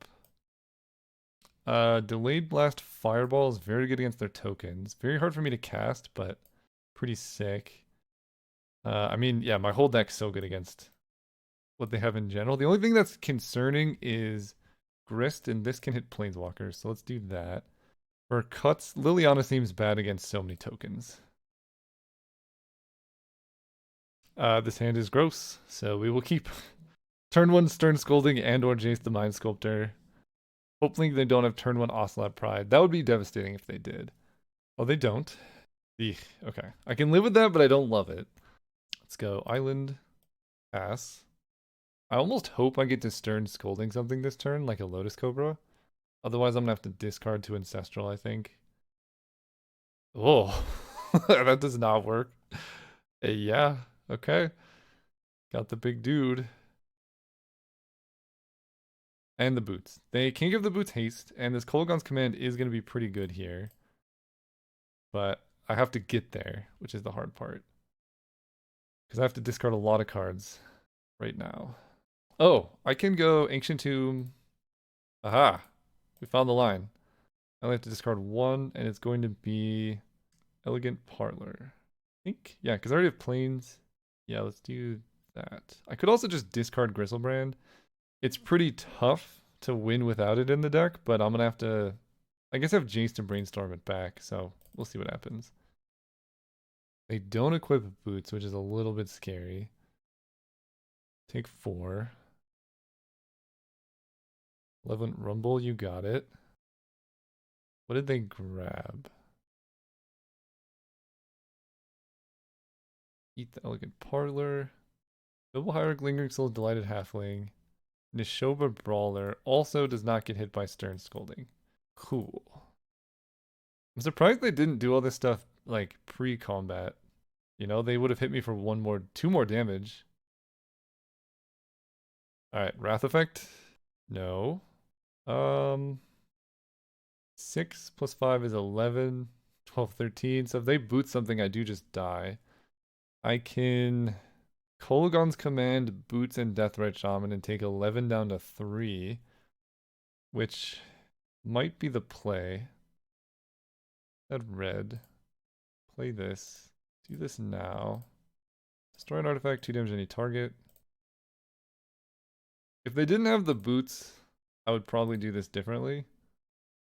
Delayed Blast Fireball is very good against their tokens. Very hard for me to cast, but pretty sick. I mean, yeah, my whole deck's so good against what they have in general. The only thing that's concerning is Grist, and this can hit Planeswalkers, so let's do that. For cuts, Liliana seems bad against so many tokens. This hand is gross, so we will keep. Turn 1 Stern Scolding and or Jace the Mind Sculptor. Hopefully they don't have turn 1 Ocelot Pride. That would be devastating if they did. Oh, they don't. Eek, okay. I can live with that, but I don't love it. Let's go Island. Pass. I almost hope I get to Stern Scolding something this turn, like a Lotus Cobra. Otherwise, I'm going to have to discard to Ancestral, I think. Oh, that does not work. Yeah, okay. Got the big dude. And the boots. They can give the boots haste, and this Kolaghan's Command is going to be pretty good here. But I have to get there, which is the hard part. Because I have to discard a lot of cards right now. Oh, I can go Ancient Tomb. Aha! We found the line. I only have to discard 1, and it's going to be Elegant Parlor. I think? Yeah, because I already have Plains. Yeah, let's do that. I could also just discard Gristlebrand. It's pretty tough to win without it in the deck, but I'm going to have to... I guess I have Jace to brainstorm it back, so we'll see what happens. They don't equip boots, which is a little bit scary. Take 4. Malevolent Rumble, you got it. What did they grab? Eat the Elegant Parlor. Double Hierarch Lingering Soul, Delighted Halfling. Nishoba Brawler also does not get hit by Stern Scolding. Cool. I'm surprised they didn't do all this stuff like pre-combat. You know, they would have hit me for 2 more damage. Alright, Wrath Effect? No. 6 plus 5 is 11. 12, 13. So if they boot something, I do just die. I can Kolaghan's Command, Boots, and Deathrite Shaman and take 11 down to 3. Which might be the play. That red. Play this. Do this now. Destroy an artifact, 2 damage to any target. If they didn't have the boots, I would probably do this differently.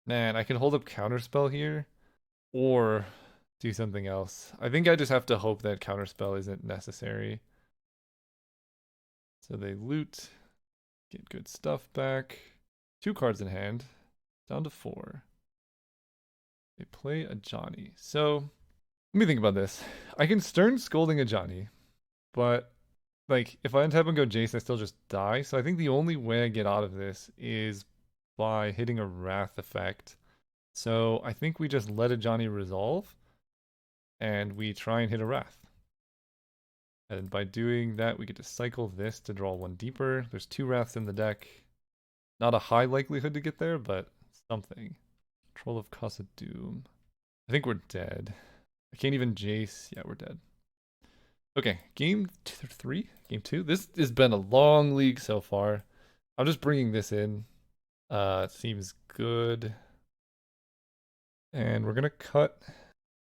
Man, I can hold up Counterspell here. Or do something else. I think I just have to hope that Counterspell isn't necessary. So they loot. Get good stuff back. 2 cards in hand. Down to 4. They play a Johnny. So, let me think about this. I can Stern Scolding a Johnny. But, like, if I untap and go Jace, I still just die. So I think the only way I get out of this is by hitting a Wrath effect. So I think we just let a Johnny resolve. And we try and hit a Wrath. And by doing that, we get to cycle this to draw 1 deeper. There's 2 Wraths in the deck. Not a high likelihood to get there, but something. Troll of Casa Doom. I think we're dead. I can't even Jace. Yeah, we're dead. Okay, game 3? Game 2? This has been a long league so far. I'm just bringing this in. It seems good. And we're gonna cut.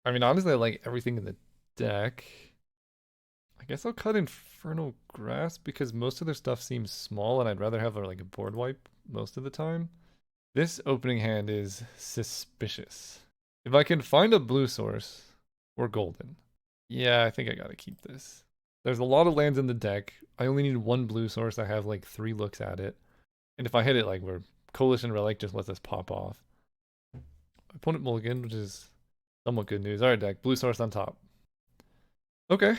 I mean, honestly, I like everything in the deck. I guess I'll cut Infernal Grasp because most of their stuff seems small and I'd rather have like a board wipe most of the time. This opening hand is suspicious. If I can find a blue source, we're golden. Yeah, I think I gotta keep this. There's a lot of lands in the deck. I only need one blue source. I have like 3 looks at it. And if I hit it, like we're Coalition Relic just lets us pop off. Opponent mulligan, which is somewhat good news. Alright, deck. Blue source on top. Okay.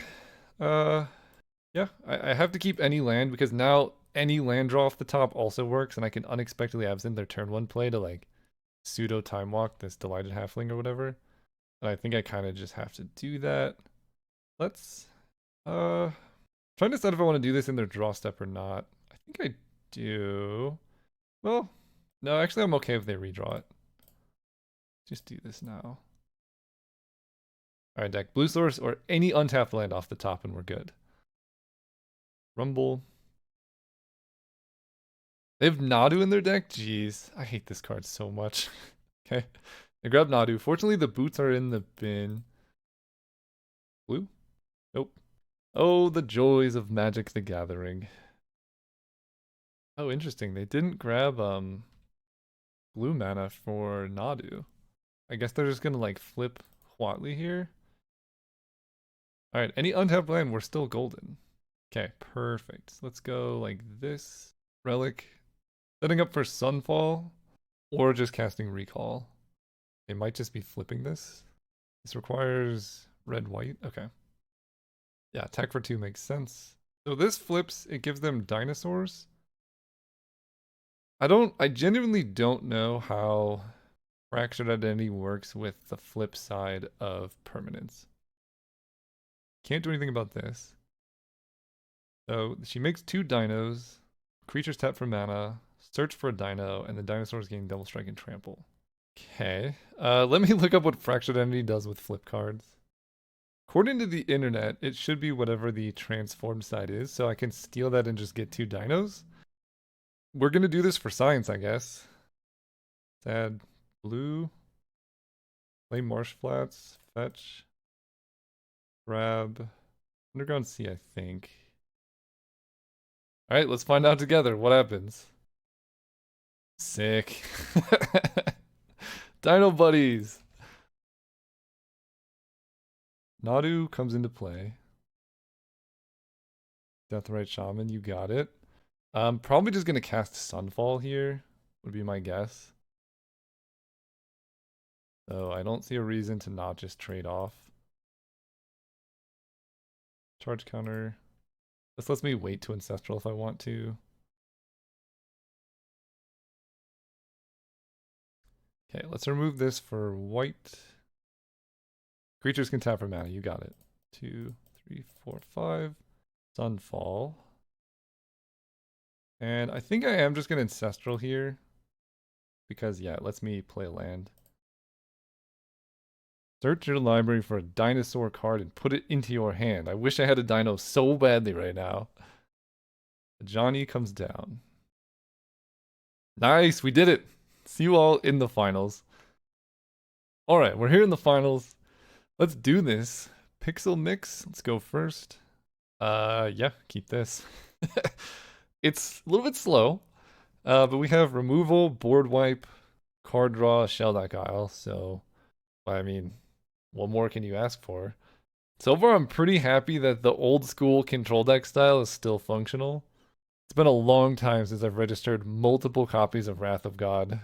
Yeah, I have to keep any land because now any land draw off the top also works and I can unexpectedly absent their turn 1 play to like pseudo time walk this Delighted Halfling or whatever. And I think I kind of just have to do that. Let's trying to decide if I want to do this in their draw step or not. I think I do. Well, no, actually I'm okay if they redraw it. Just do this now. Alright, deck. Blue source or any untapped land off the top and we're good. Rumble. They have Nadu in their deck? Jeez, I hate this card so much. Okay. I grab Nadu. Fortunately, the boots are in the bin. Blue? Nope. Oh, the joys of Magic the Gathering. Oh, interesting. They didn't grab blue mana for Nadu. I guess they're just gonna like flip Huatli here. Alright, any untapped land, we're still golden. Okay, perfect. Let's go like this. Relic. Setting up for Sunfall. Or just casting Recall. They might just be flipping this. This requires red-white. Okay. Yeah, attack for 2 makes sense. So this flips, it gives them dinosaurs. I genuinely don't know how Fractured Identity works with the flip side of permanence. Can't do anything about this. So she makes 2 dinos. Creatures tap for mana. Search for a dino, and the dinosaurs gain double strike and trample. Okay. Let me look up what Fractured Identity does with flip cards. According to the internet, it should be whatever the transformed side is, so I can steal that and just get 2 dinos. We're gonna do this for science, I guess. Let's add blue. Play Marsh Flats. Fetch. Grab. Underground Sea, I think. Alright, let's find out together what happens. Sick. Dino buddies. Nadu comes into play. Deathrite Shaman, you got it. I'm probably just gonna cast Sunfall here, would be my guess. So I don't see a reason to not just trade off. Charge counter. This lets me wait to Ancestral if I want to. Okay, let's remove this for white. Creatures can tap for mana, you got it. 2, 3, 4, 5. Sunfall. And I think I am just going to Ancestral here. Because, yeah, it lets me play a land. Search your library for a dinosaur card and put it into your hand. I wish I had a dino so badly right now. Johnny comes down. Nice, we did it. See you all in the finals. Alright, we're here in the finals. Let's do this. Pixel mix, let's go first. Yeah, keep this. It's a little bit slow, but we have removal, board wipe, card draw, shell deck isle, so, I mean, what more can you ask for? So far, I'm pretty happy that the old school control deck style is still functional. It's been a long time since I've registered multiple copies of Wrath of God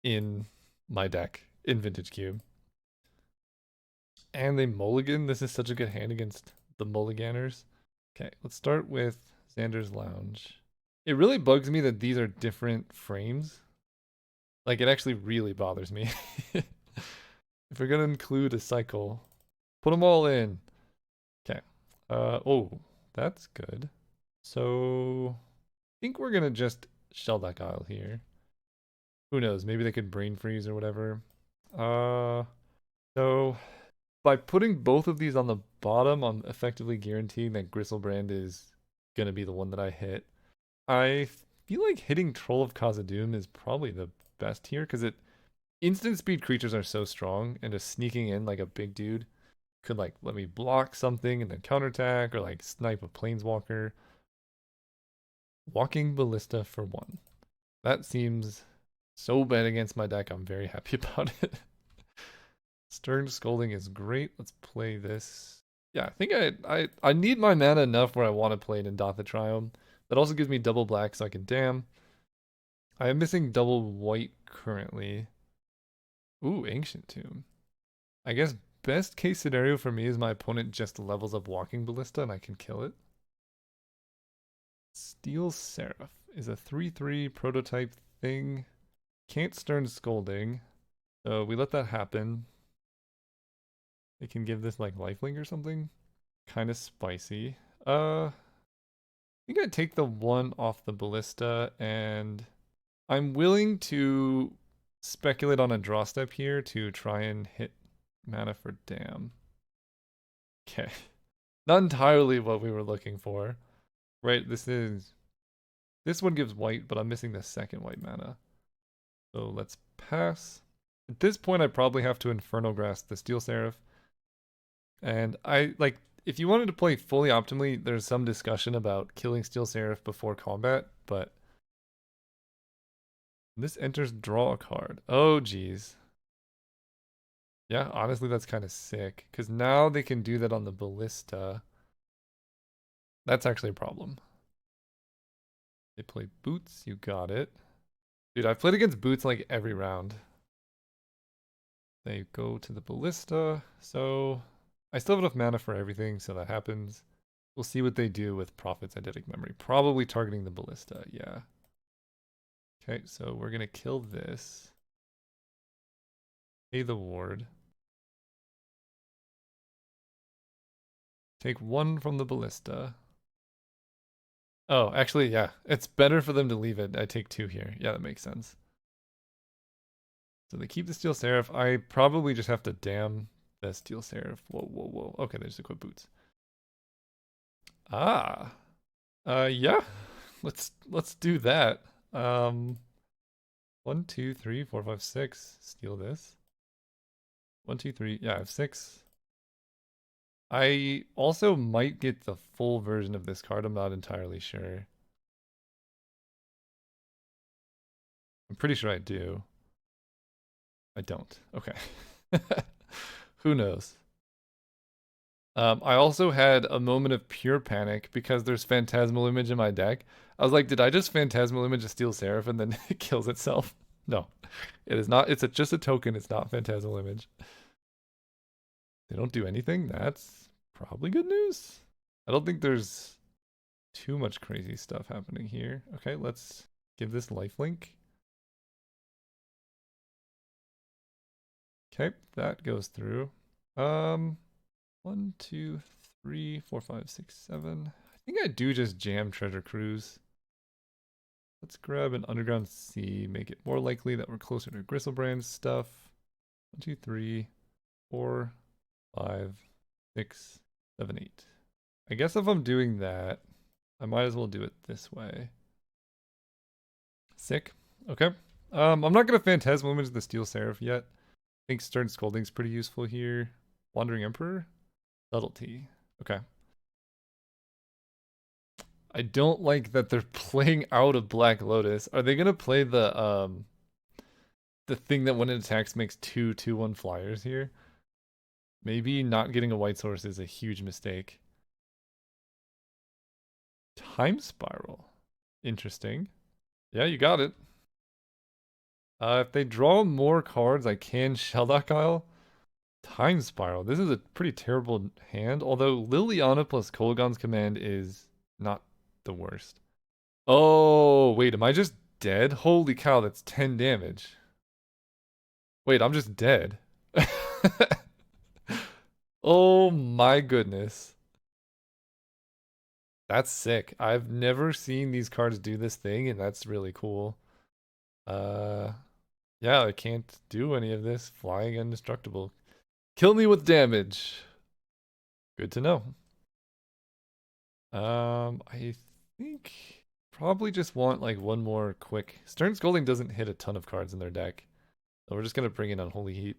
in my deck in Vintage Cube. And they mulligan. This is such a good hand against the mulliganers. Okay, let's start with Xander's Lounge. It really bugs me that these are different frames. Like, it actually really bothers me. If we're gonna include a cycle, put them all in. Okay. Oh, that's good. So, I think we're gonna just shell deck isle here. Who knows? Maybe they could brain freeze or whatever. Uh, so by putting both of these on the bottom, I'm effectively guaranteeing that Gristlebrand is gonna be the one that I hit. I feel like hitting Troll of Khazad-dûm is probably the best here because it instant speed creatures are so strong, and just sneaking in like a big dude could like let me block something and then counterattack or like snipe a planeswalker. Walking Ballista for 1. That seems so bad against my deck. I'm very happy about it. Stern Scolding is great. Let's play this. Yeah, I think I need my mana enough where I want to play it in Dotha Triome. That also gives me double black so I can dam. I am missing double white currently. Ooh, Ancient Tomb. I guess best case scenario for me is my opponent just levels up Walking Ballista and I can kill it. Steel Seraph is a 3/3 prototype thing. Can't Stern Scolding. So we let that happen. It can give this like lifelink or something. Kind of spicy. I think I'd take the 1 off the Ballista, and I'm willing to speculate on a draw step here to try and hit mana for dam. Okay. Not entirely what we were looking for. Right, this one gives white, but I'm missing the second white mana. So let's pass. At this point, I probably have to Inferno Grass the Steel Seraph. And if you wanted to play fully optimally, there's some discussion about killing Steel Seraph before combat, but this enters draw a card. Oh, geez. Yeah, honestly, that's kind of sick, because now they can do that on the Ballista. That's actually a problem. They play Boots, you got it. Dude, I've played against Boots like every round. They go to the Ballista, so I still have enough mana for everything, so that happens. We'll see what they do with Prophet's Eidetic Memory. Probably targeting the Ballista, yeah. Okay, so we're gonna kill this. Pay the ward. Take 1 from the Ballista. Oh, actually, yeah. It's better for them to leave it. I take 2 here. Yeah, that makes sense. So they keep the Steel Seraph. I probably just have to dam the Steel Seraph. Whoa, whoa, whoa. Okay, they just equip Boots. Ah. Yeah. Let's do that. 1, 2, 3, 4, 5, 6. Steal this. 1, 2, 3. Yeah, I have 6. I also might get the full version of this card. I'm not entirely sure. I'm pretty sure I do. I don't. Okay. Who knows? I also had a moment of pure panic because there's Phantasmal Image in my deck. I was like, did I just Phantasmal Image a Steel Seraph and then it kills itself? No, it is not. Just a token. It's not Phantasmal Image. They don't do anything. That's probably good news. I don't think there's too much crazy stuff happening here. Okay, let's give this lifelink. Okay, that goes through. 1, 2, 3, 4, 5, 6, 7. I think I do just jam Treasure Cruise. Let's grab an Underground Sea, make it more likely that we're closer to Gristlebrand's stuff. 1, 2, 3, 4, 5, 6, 7, 8. I guess if I'm doing that, I might as well do it this way. Sick. Okay. I'm not gonna Phantasmal Image the Steel Seraph yet. I think Stern Scolding's pretty useful here. Wandering Emperor? Subtlety. Okay. I don't like that they're playing out of Black Lotus. Are they gonna play the thing that when it attacks makes 2/2/1 flyers here? Maybe not getting a white source is a huge mistake. Time Spiral. Interesting. Yeah, you got it. If they draw more cards, I can Shelldock Isle. Time Spiral. This is a pretty terrible hand, although Liliana plus Kolaghan's Command is not the worst. Oh, wait, am I just dead? Holy cow, that's 10 damage. Wait, I'm just dead. Oh my goodness. That's sick. I've never seen these cards do this thing, and that's really cool. Uh, Yeah, I can't do any of this. Flying indestructible. Kill me with damage. Good to know. I think probably just want like one more quick. Stern Scolding doesn't hit a ton of cards in their deck. So we're just gonna bring in Unholy Heat.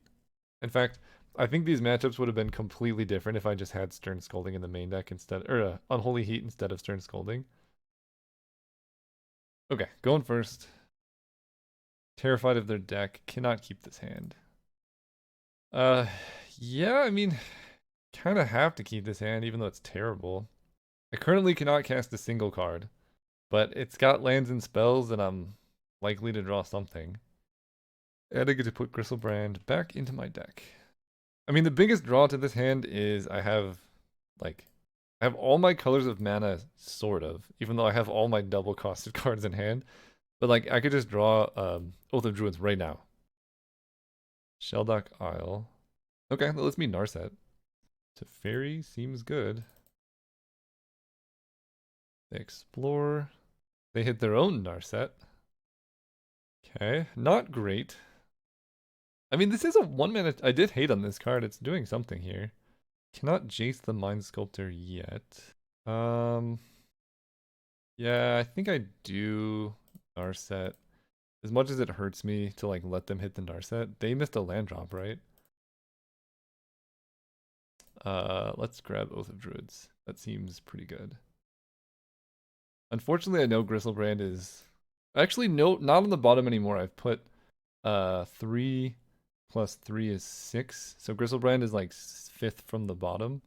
In fact, I think these matchups would have been completely different if I just had Stern Scolding in the main deck instead, or Unholy Heat instead of Stern Scolding. Okay, going first. Terrified of their deck. Cannot keep this hand. Uh, yeah, I mean, kind of have to keep this hand even though it's terrible. I currently cannot cast a single card, but it's got lands and spells and I'm likely to draw something. And I get to put Gristlebrand back into my deck. I mean, the biggest draw to this hand is like, I have all my colors of mana, sort of, even though I have all my double costed cards in hand. But like, I could just draw Oath of Druids right now. Sheldock Isle. Okay, that lets me Narset. Teferi seems good. They explore. They hit their own Narset. Okay, not great. I mean, this is a 1 mana. I did hate on this card. It's doing something here. Cannot Jace the Mind Sculptor yet. Yeah, I think I do Narset. As much as it hurts me to like let them hit the Narset, they missed a land drop, right? Let's grab Oath of Druids. That seems pretty good. Unfortunately, I know Gristlebrand is actually no, not on the bottom anymore. I've put 3 plus 3 is 6. So Gristlebrand is like 5th from the bottom.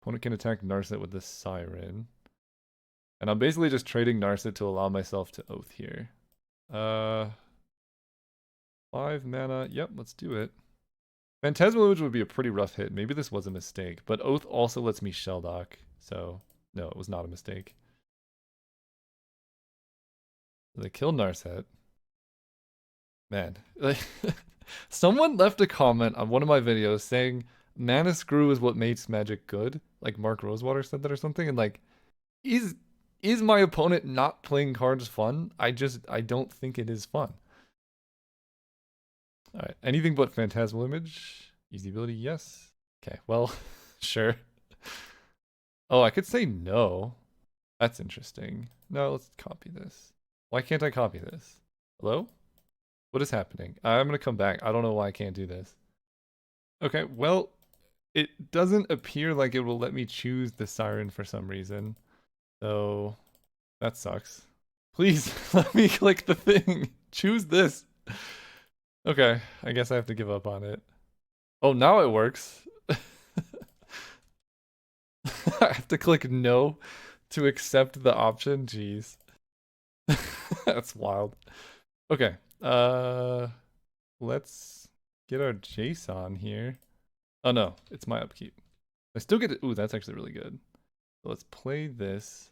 Opponent can attack Narset with the Siren. And I'm basically just trading Narset to allow myself to Oath here. 5 mana. Yep, let's do it. Phantasmal Image would be a pretty rough hit. Maybe this was a mistake. But Oath also lets me Shelldock. So, no, it was not a mistake. So they kill Narset. Man, like, someone left a comment on one of my videos saying Mana Screw is what makes Magic good. Like Mark Rosewater said that or something. And like, is my opponent not playing cards fun? I don't think it is fun. All right, anything but Phantasmal Image. Easy ability, yes. Okay, well, sure. Oh, I could say no. That's interesting. No, let's copy this. Why can't I copy this? Hello? What is happening? I'm gonna come back. I don't know why I can't do this. Okay, well, it doesn't appear like it will let me choose the Siren for some reason. So, that sucks. Please, let me click the thing. Choose this. Okay, I guess I have to give up on it. Oh, now it works. I have to click no to accept the option. Jeez. That's wild. Okay. Let's get our JSON here. Oh no, it's my upkeep. I still get it. Ooh, that's actually really good. So let's play this.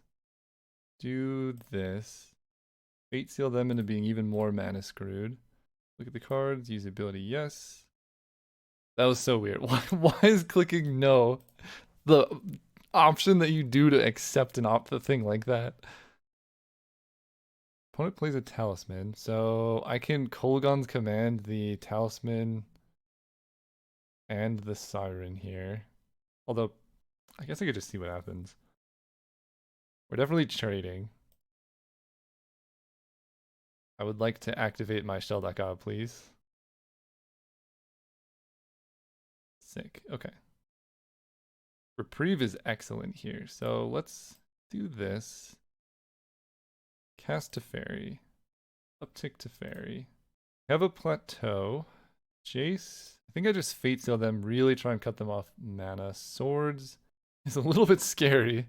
Do this. Fate seal them into being even more mana screwed. Look at the cards. Use ability. Yes. That was so weird. Why is clicking no the option that you do to accept the thing like that? Opponent plays a talisman, so I can Kolaghan's Command the talisman and the Siren here. Although, I guess I could just see what happens. We're definitely trading. I would like to activate my Shell.god, please. Sick. Okay. Reprieve is excellent here. So let's do this. Cast Teferi. Uptick Teferi. Have a plateau. Jace. I think I just Fate Seal them, really try and cut them off mana. Swords is a little bit scary.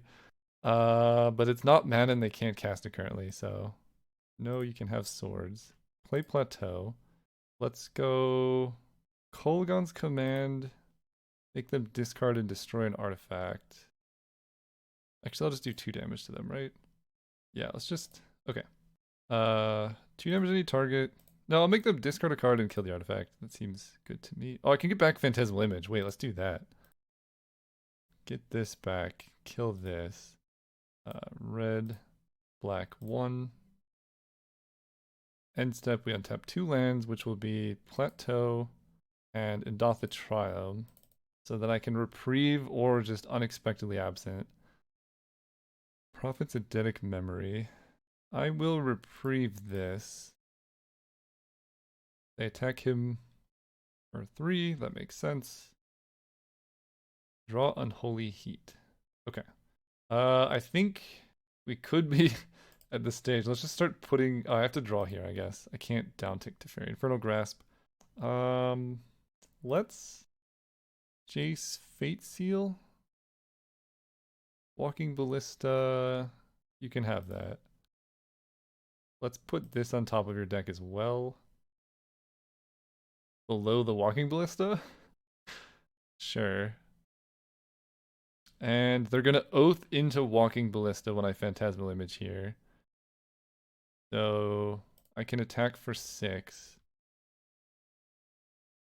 But it's not mana and they can't cast it currently, so no, you can have swords. Play plateau. Let's go Kolaghan's Command. Make them discard and destroy an artifact. Actually, I'll just do 2 damage to them, right? Yeah, let's just okay. 2 damage to any target. No, I'll make them discard a card and kill the artifact. That seems good to me. Oh, I can get back Phantasmal Image. Wait, let's do that. Get this back. Kill this. Red, black 1. End step, we untap 2 lands, which will be Plateau and Indotha Triome, so that I can reprieve or just unexpectedly absent. Prophet's Eidetic Memory. I will reprieve this. They attack him for 3, that makes sense. Draw Unholy Heat. Okay. I think we could be at this stage. Let's just start putting... Oh, I have to draw here, I guess. I can't downtick Teferi. Infernal Grasp. Let's... Jace Fate Seal. Walking Ballista. You can have that. Let's put this on top of your deck as well. Below the Walking Ballista? Sure. And they're gonna Oath into Walking Ballista when I Phantasmal Image here. So I can attack for 6.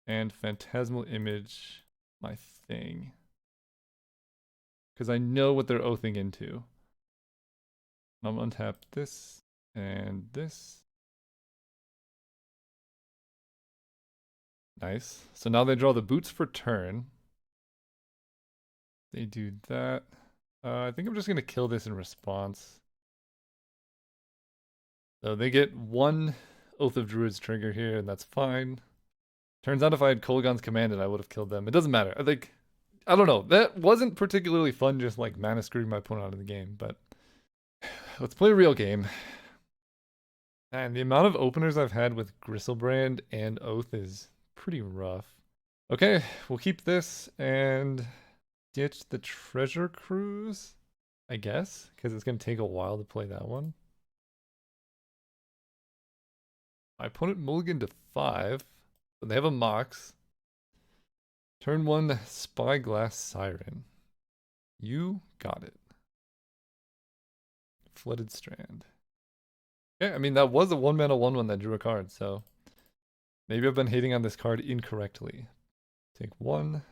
And Phantasmal Image my thing. Because I know what they're oathing into. I'm gonna untap this and this. Nice. So now they draw the boots for turn. They do that. I think I'm just gonna kill this in response. So they get 1 Oath of Druids trigger here, and that's fine. Turns out if I had Kolaghan's Commanded, I would have killed them. It doesn't matter. I don't know. That wasn't particularly fun, just like mana screwing my opponent out of the game, but let's play a real game. And the amount of openers I've had with Gristlebrand and Oath is pretty rough. Okay, we'll keep this and ditch the Treasure Cruise, I guess, because it's going to take a while to play that one. My opponent mulliganed to 5, but they have a Mox. Turn 1, Spyglass Siren. You got it. Flooded Strand. Yeah, I mean, that was a 1-mana 1/1 that drew a card, so maybe I've been hating on this card incorrectly. Take 1.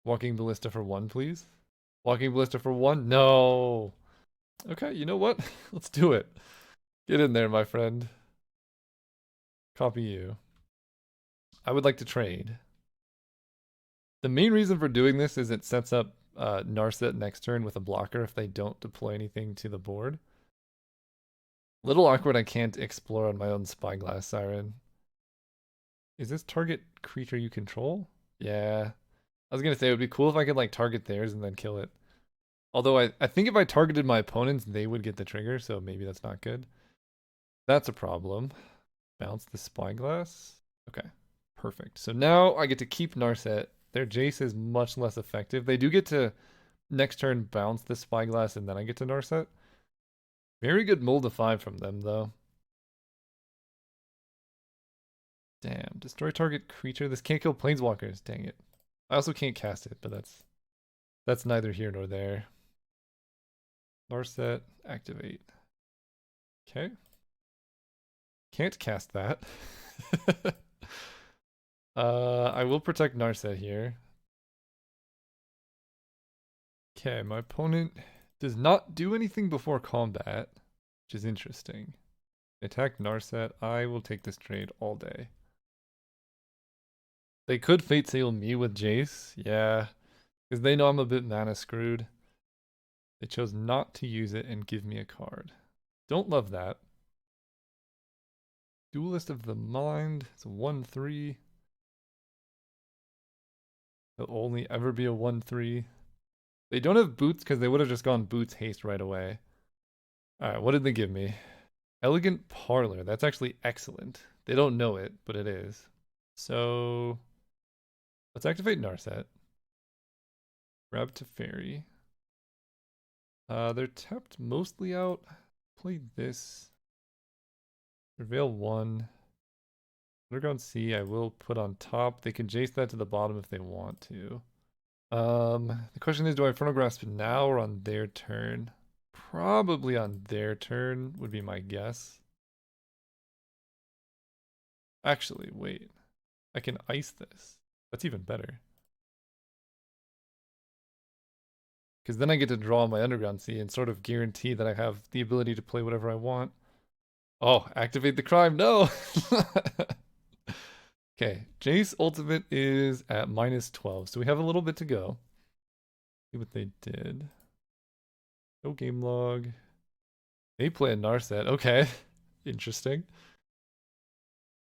Walking Ballista for 1, please. Walking Ballista for 1? No! Okay, you know what? Let's do it. Get in there, my friend. Copy you. I would like to trade. The main reason for doing this is it sets up Narset next turn with a blocker if they don't deploy anything to the board. Little awkward I can't explore on my own Spyglass Siren. Is this target creature you control? Yeah. I was gonna say it would be cool if I could like target theirs and then kill it. Although I think if I targeted my opponents, they would get the trigger, so maybe that's not good. That's a problem. Bounce the Spyglass. Okay, perfect. So now I get to keep Narset. Their Jace is much less effective. They do get to next turn bounce the Spyglass and then I get to Narset. Very good mold to 5 from them though. Damn, destroy target creature. This can't kill planeswalkers, dang it. I also can't cast it, but that's neither here nor there. Narset, activate. Okay. Can't cast that. I will protect Narset here. Okay, my opponent does not do anything before combat, which is interesting. Attack Narset. I will take this trade all day. They could Fate Seal me with Jace, yeah, because they know I'm a bit mana screwed. They chose not to use it and give me a card. Don't love that. Duelist of the Mind. It's a 1/3. It'll only ever be a 1/3. They don't have boots because they would have just gone boots haste right away. Alright, what did they give me? Elegant Parlor. That's actually excellent. They don't know it, but it is. So let's activate Narset. Grab Teferi. They're tapped mostly out. Play this. Prevail 1. Underground Sea I will put on top. They can Jace that to the bottom if they want to. The question is, do I Infernal Grasp now or on their turn? Probably on their turn would be my guess. Actually, wait. I can ice this. That's even better. Because then I get to draw my Underground Sea and sort of guarantee that I have the ability to play whatever I want. Oh, activate the crime. No. Okay, Jace ultimate is at -12, so we have a little bit to go. See what they did. No game log. They play a Narset. Okay, interesting.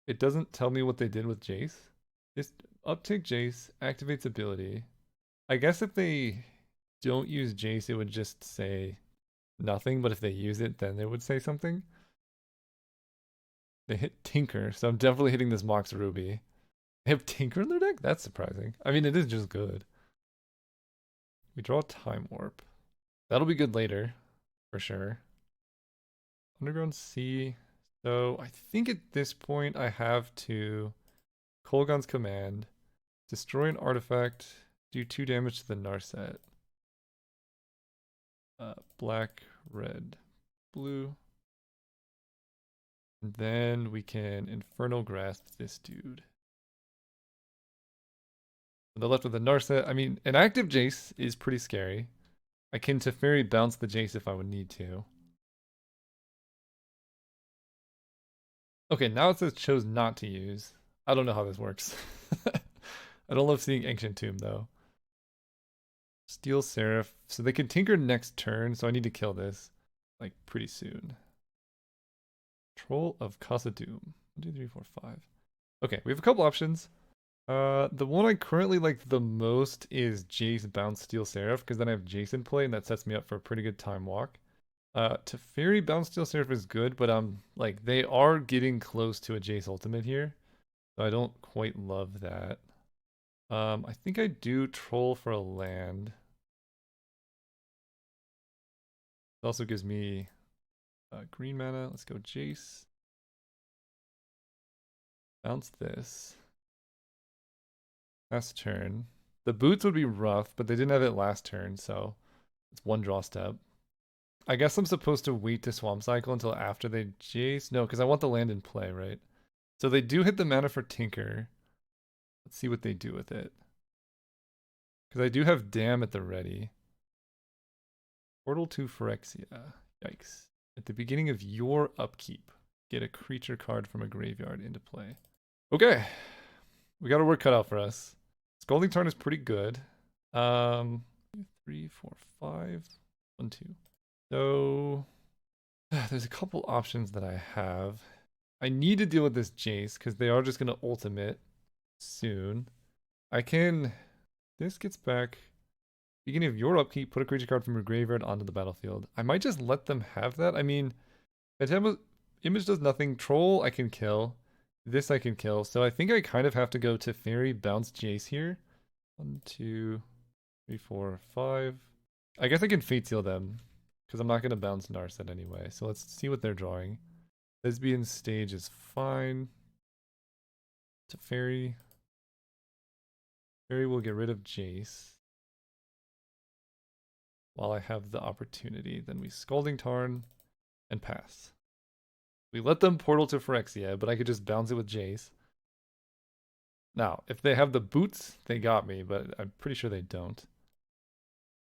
It doesn't tell me what they did with Jace. Just uptick Jace, activates ability. I guess if they don't use Jace, it would just say nothing, but if they use it, then it would say something. They hit Tinker, so I'm definitely hitting this Mox Ruby. They have Tinker in their deck? That's surprising. I mean, it is just good. We draw Time Warp. That'll be good later, for sure. Underground Sea. So I think at this point I have to Kolaghan's Command, destroy an artifact, do 2 damage to the Narset. Black, red, blue. And then we can Infernal Grasp this dude. On the left with the Narset, I mean, an active Jace is pretty scary. I can Teferi bounce the Jace if I would need to. Okay, now it says chose not to use. I don't know how this works. I don't love seeing Ancient Tomb though. Steel Seraph. So they can tinker next turn, so I need to kill this like pretty soon. Troll of Khazad-dûm. 1, 2, 3, 4, 5. Okay, we have a couple options. The one I currently like the most is Jace bounce Steel Seraph, because then I have Jason play and that sets me up for a pretty good time walk. Teferi bounce Steel Seraph is good, but like they are getting close to a Jace ultimate here. So I don't quite love that. I think I do troll for a land. It also gives me green mana. Let's go Jace. Bounce this. Last turn. The boots would be rough, but they didn't have it last turn, so it's 1 draw step. I guess I'm supposed to wait to Swamp Cycle until after they Jace. No, because I want the land in play, right? So they do hit the mana for Tinker. Let's see what they do with it. Because I do have Dam at the ready. Portal to Phyrexia. Yikes. At the beginning of your upkeep, get a creature card from a graveyard into play. Okay. We got our work cut out for us. Scalding Tarn is pretty good. 3, 4, 5. 1, 2. So there's a couple options that I have. I need to deal with this Jace because they are just going to ultimate soon. I can... This gets back... Beginning of your upkeep, put a creature card from your graveyard onto the battlefield. I might just let them have that. I mean, Image does nothing. Troll I can kill. This I can kill. So I think I kind of have to go to Fairy, bounce Jace here. 1, 2, 3, 4, 5. I guess I can Fate Seal them because I'm not going to bounce Narset anyway. So let's see what they're drawing. Lesbian Stage is fine. To Fairy. Fairy will get rid of Jace. While I have the opportunity, then we Scalding Tarn and pass. We let them portal to Phyrexia, but I could just bounce it with Jace. Now, if they have the boots, they got me, but I'm pretty sure they don't.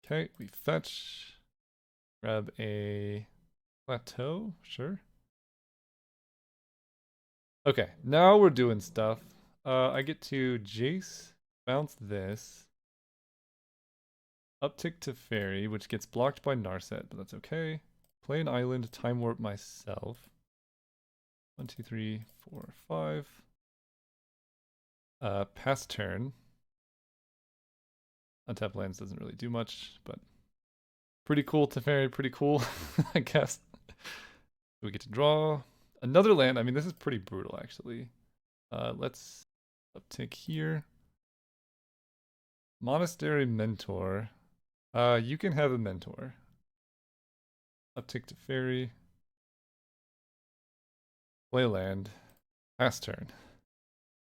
Okay, we fetch. Grab a plateau, sure. Okay, now we're doing stuff. I get to Jace, bounce this. Uptick to Fairy, which gets blocked by Narset, but that's okay. Play an island, time warp myself. 1, 2, 3, 4, 5. Pass turn. Untap lands doesn't really do much, but pretty cool to Fairy, pretty cool, I guess. We get to draw another land. I mean, this is pretty brutal, actually. Let's uptick here. Monastery Mentor. You can have a mentor. Uptick to Fairy. Play land. Pass turn.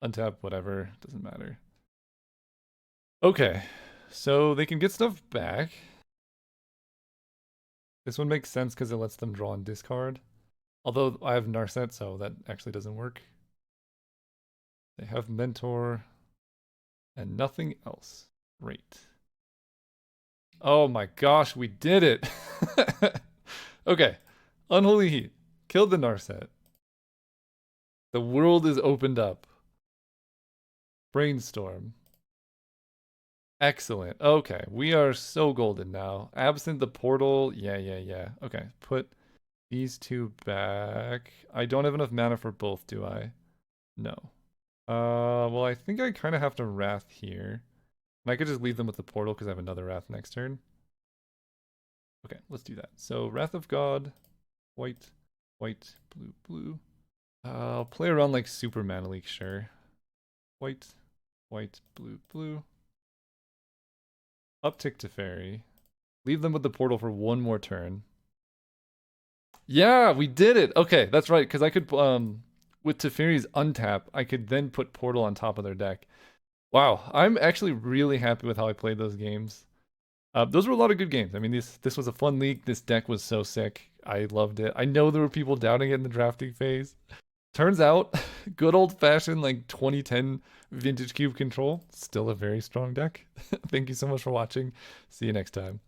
Untap, whatever. Doesn't matter. Okay. So they can get stuff back. This one makes sense because it lets them draw and discard. Although I have Narset, so that actually doesn't work. They have Mentor. And nothing else. Great. Oh my gosh, we did it! Okay. Unholy Heat. Killed the Narset. The world is opened up. Brainstorm. Excellent. Okay, we are so golden now. Absent the portal. Yeah. Okay, put these two back. I don't have enough mana for both, do I? No. Well, I think I kind of have to Wrath here. And I could just leave them with the portal because I have another Wrath next turn. Okay, let's do that. So, Wrath of God, white, white, blue, blue. I'll play around like Super Mana Leak, sure. White, white, blue, blue. Uptick to Fairy. Leave them with the portal for one more turn. Yeah, we did it. Okay, that's right. Because I could, with Teferi's untap, I could then put portal on top of their deck. Wow, I'm actually really happy with how I played those games. Those were a lot of good games. I mean, this was a fun league. This deck was so sick. I loved it. I know there were people doubting it in the drafting phase. Turns out, good old-fashioned like 2010 Vintage Cube Control, still a very strong deck. Thank you so much for watching. See you next time.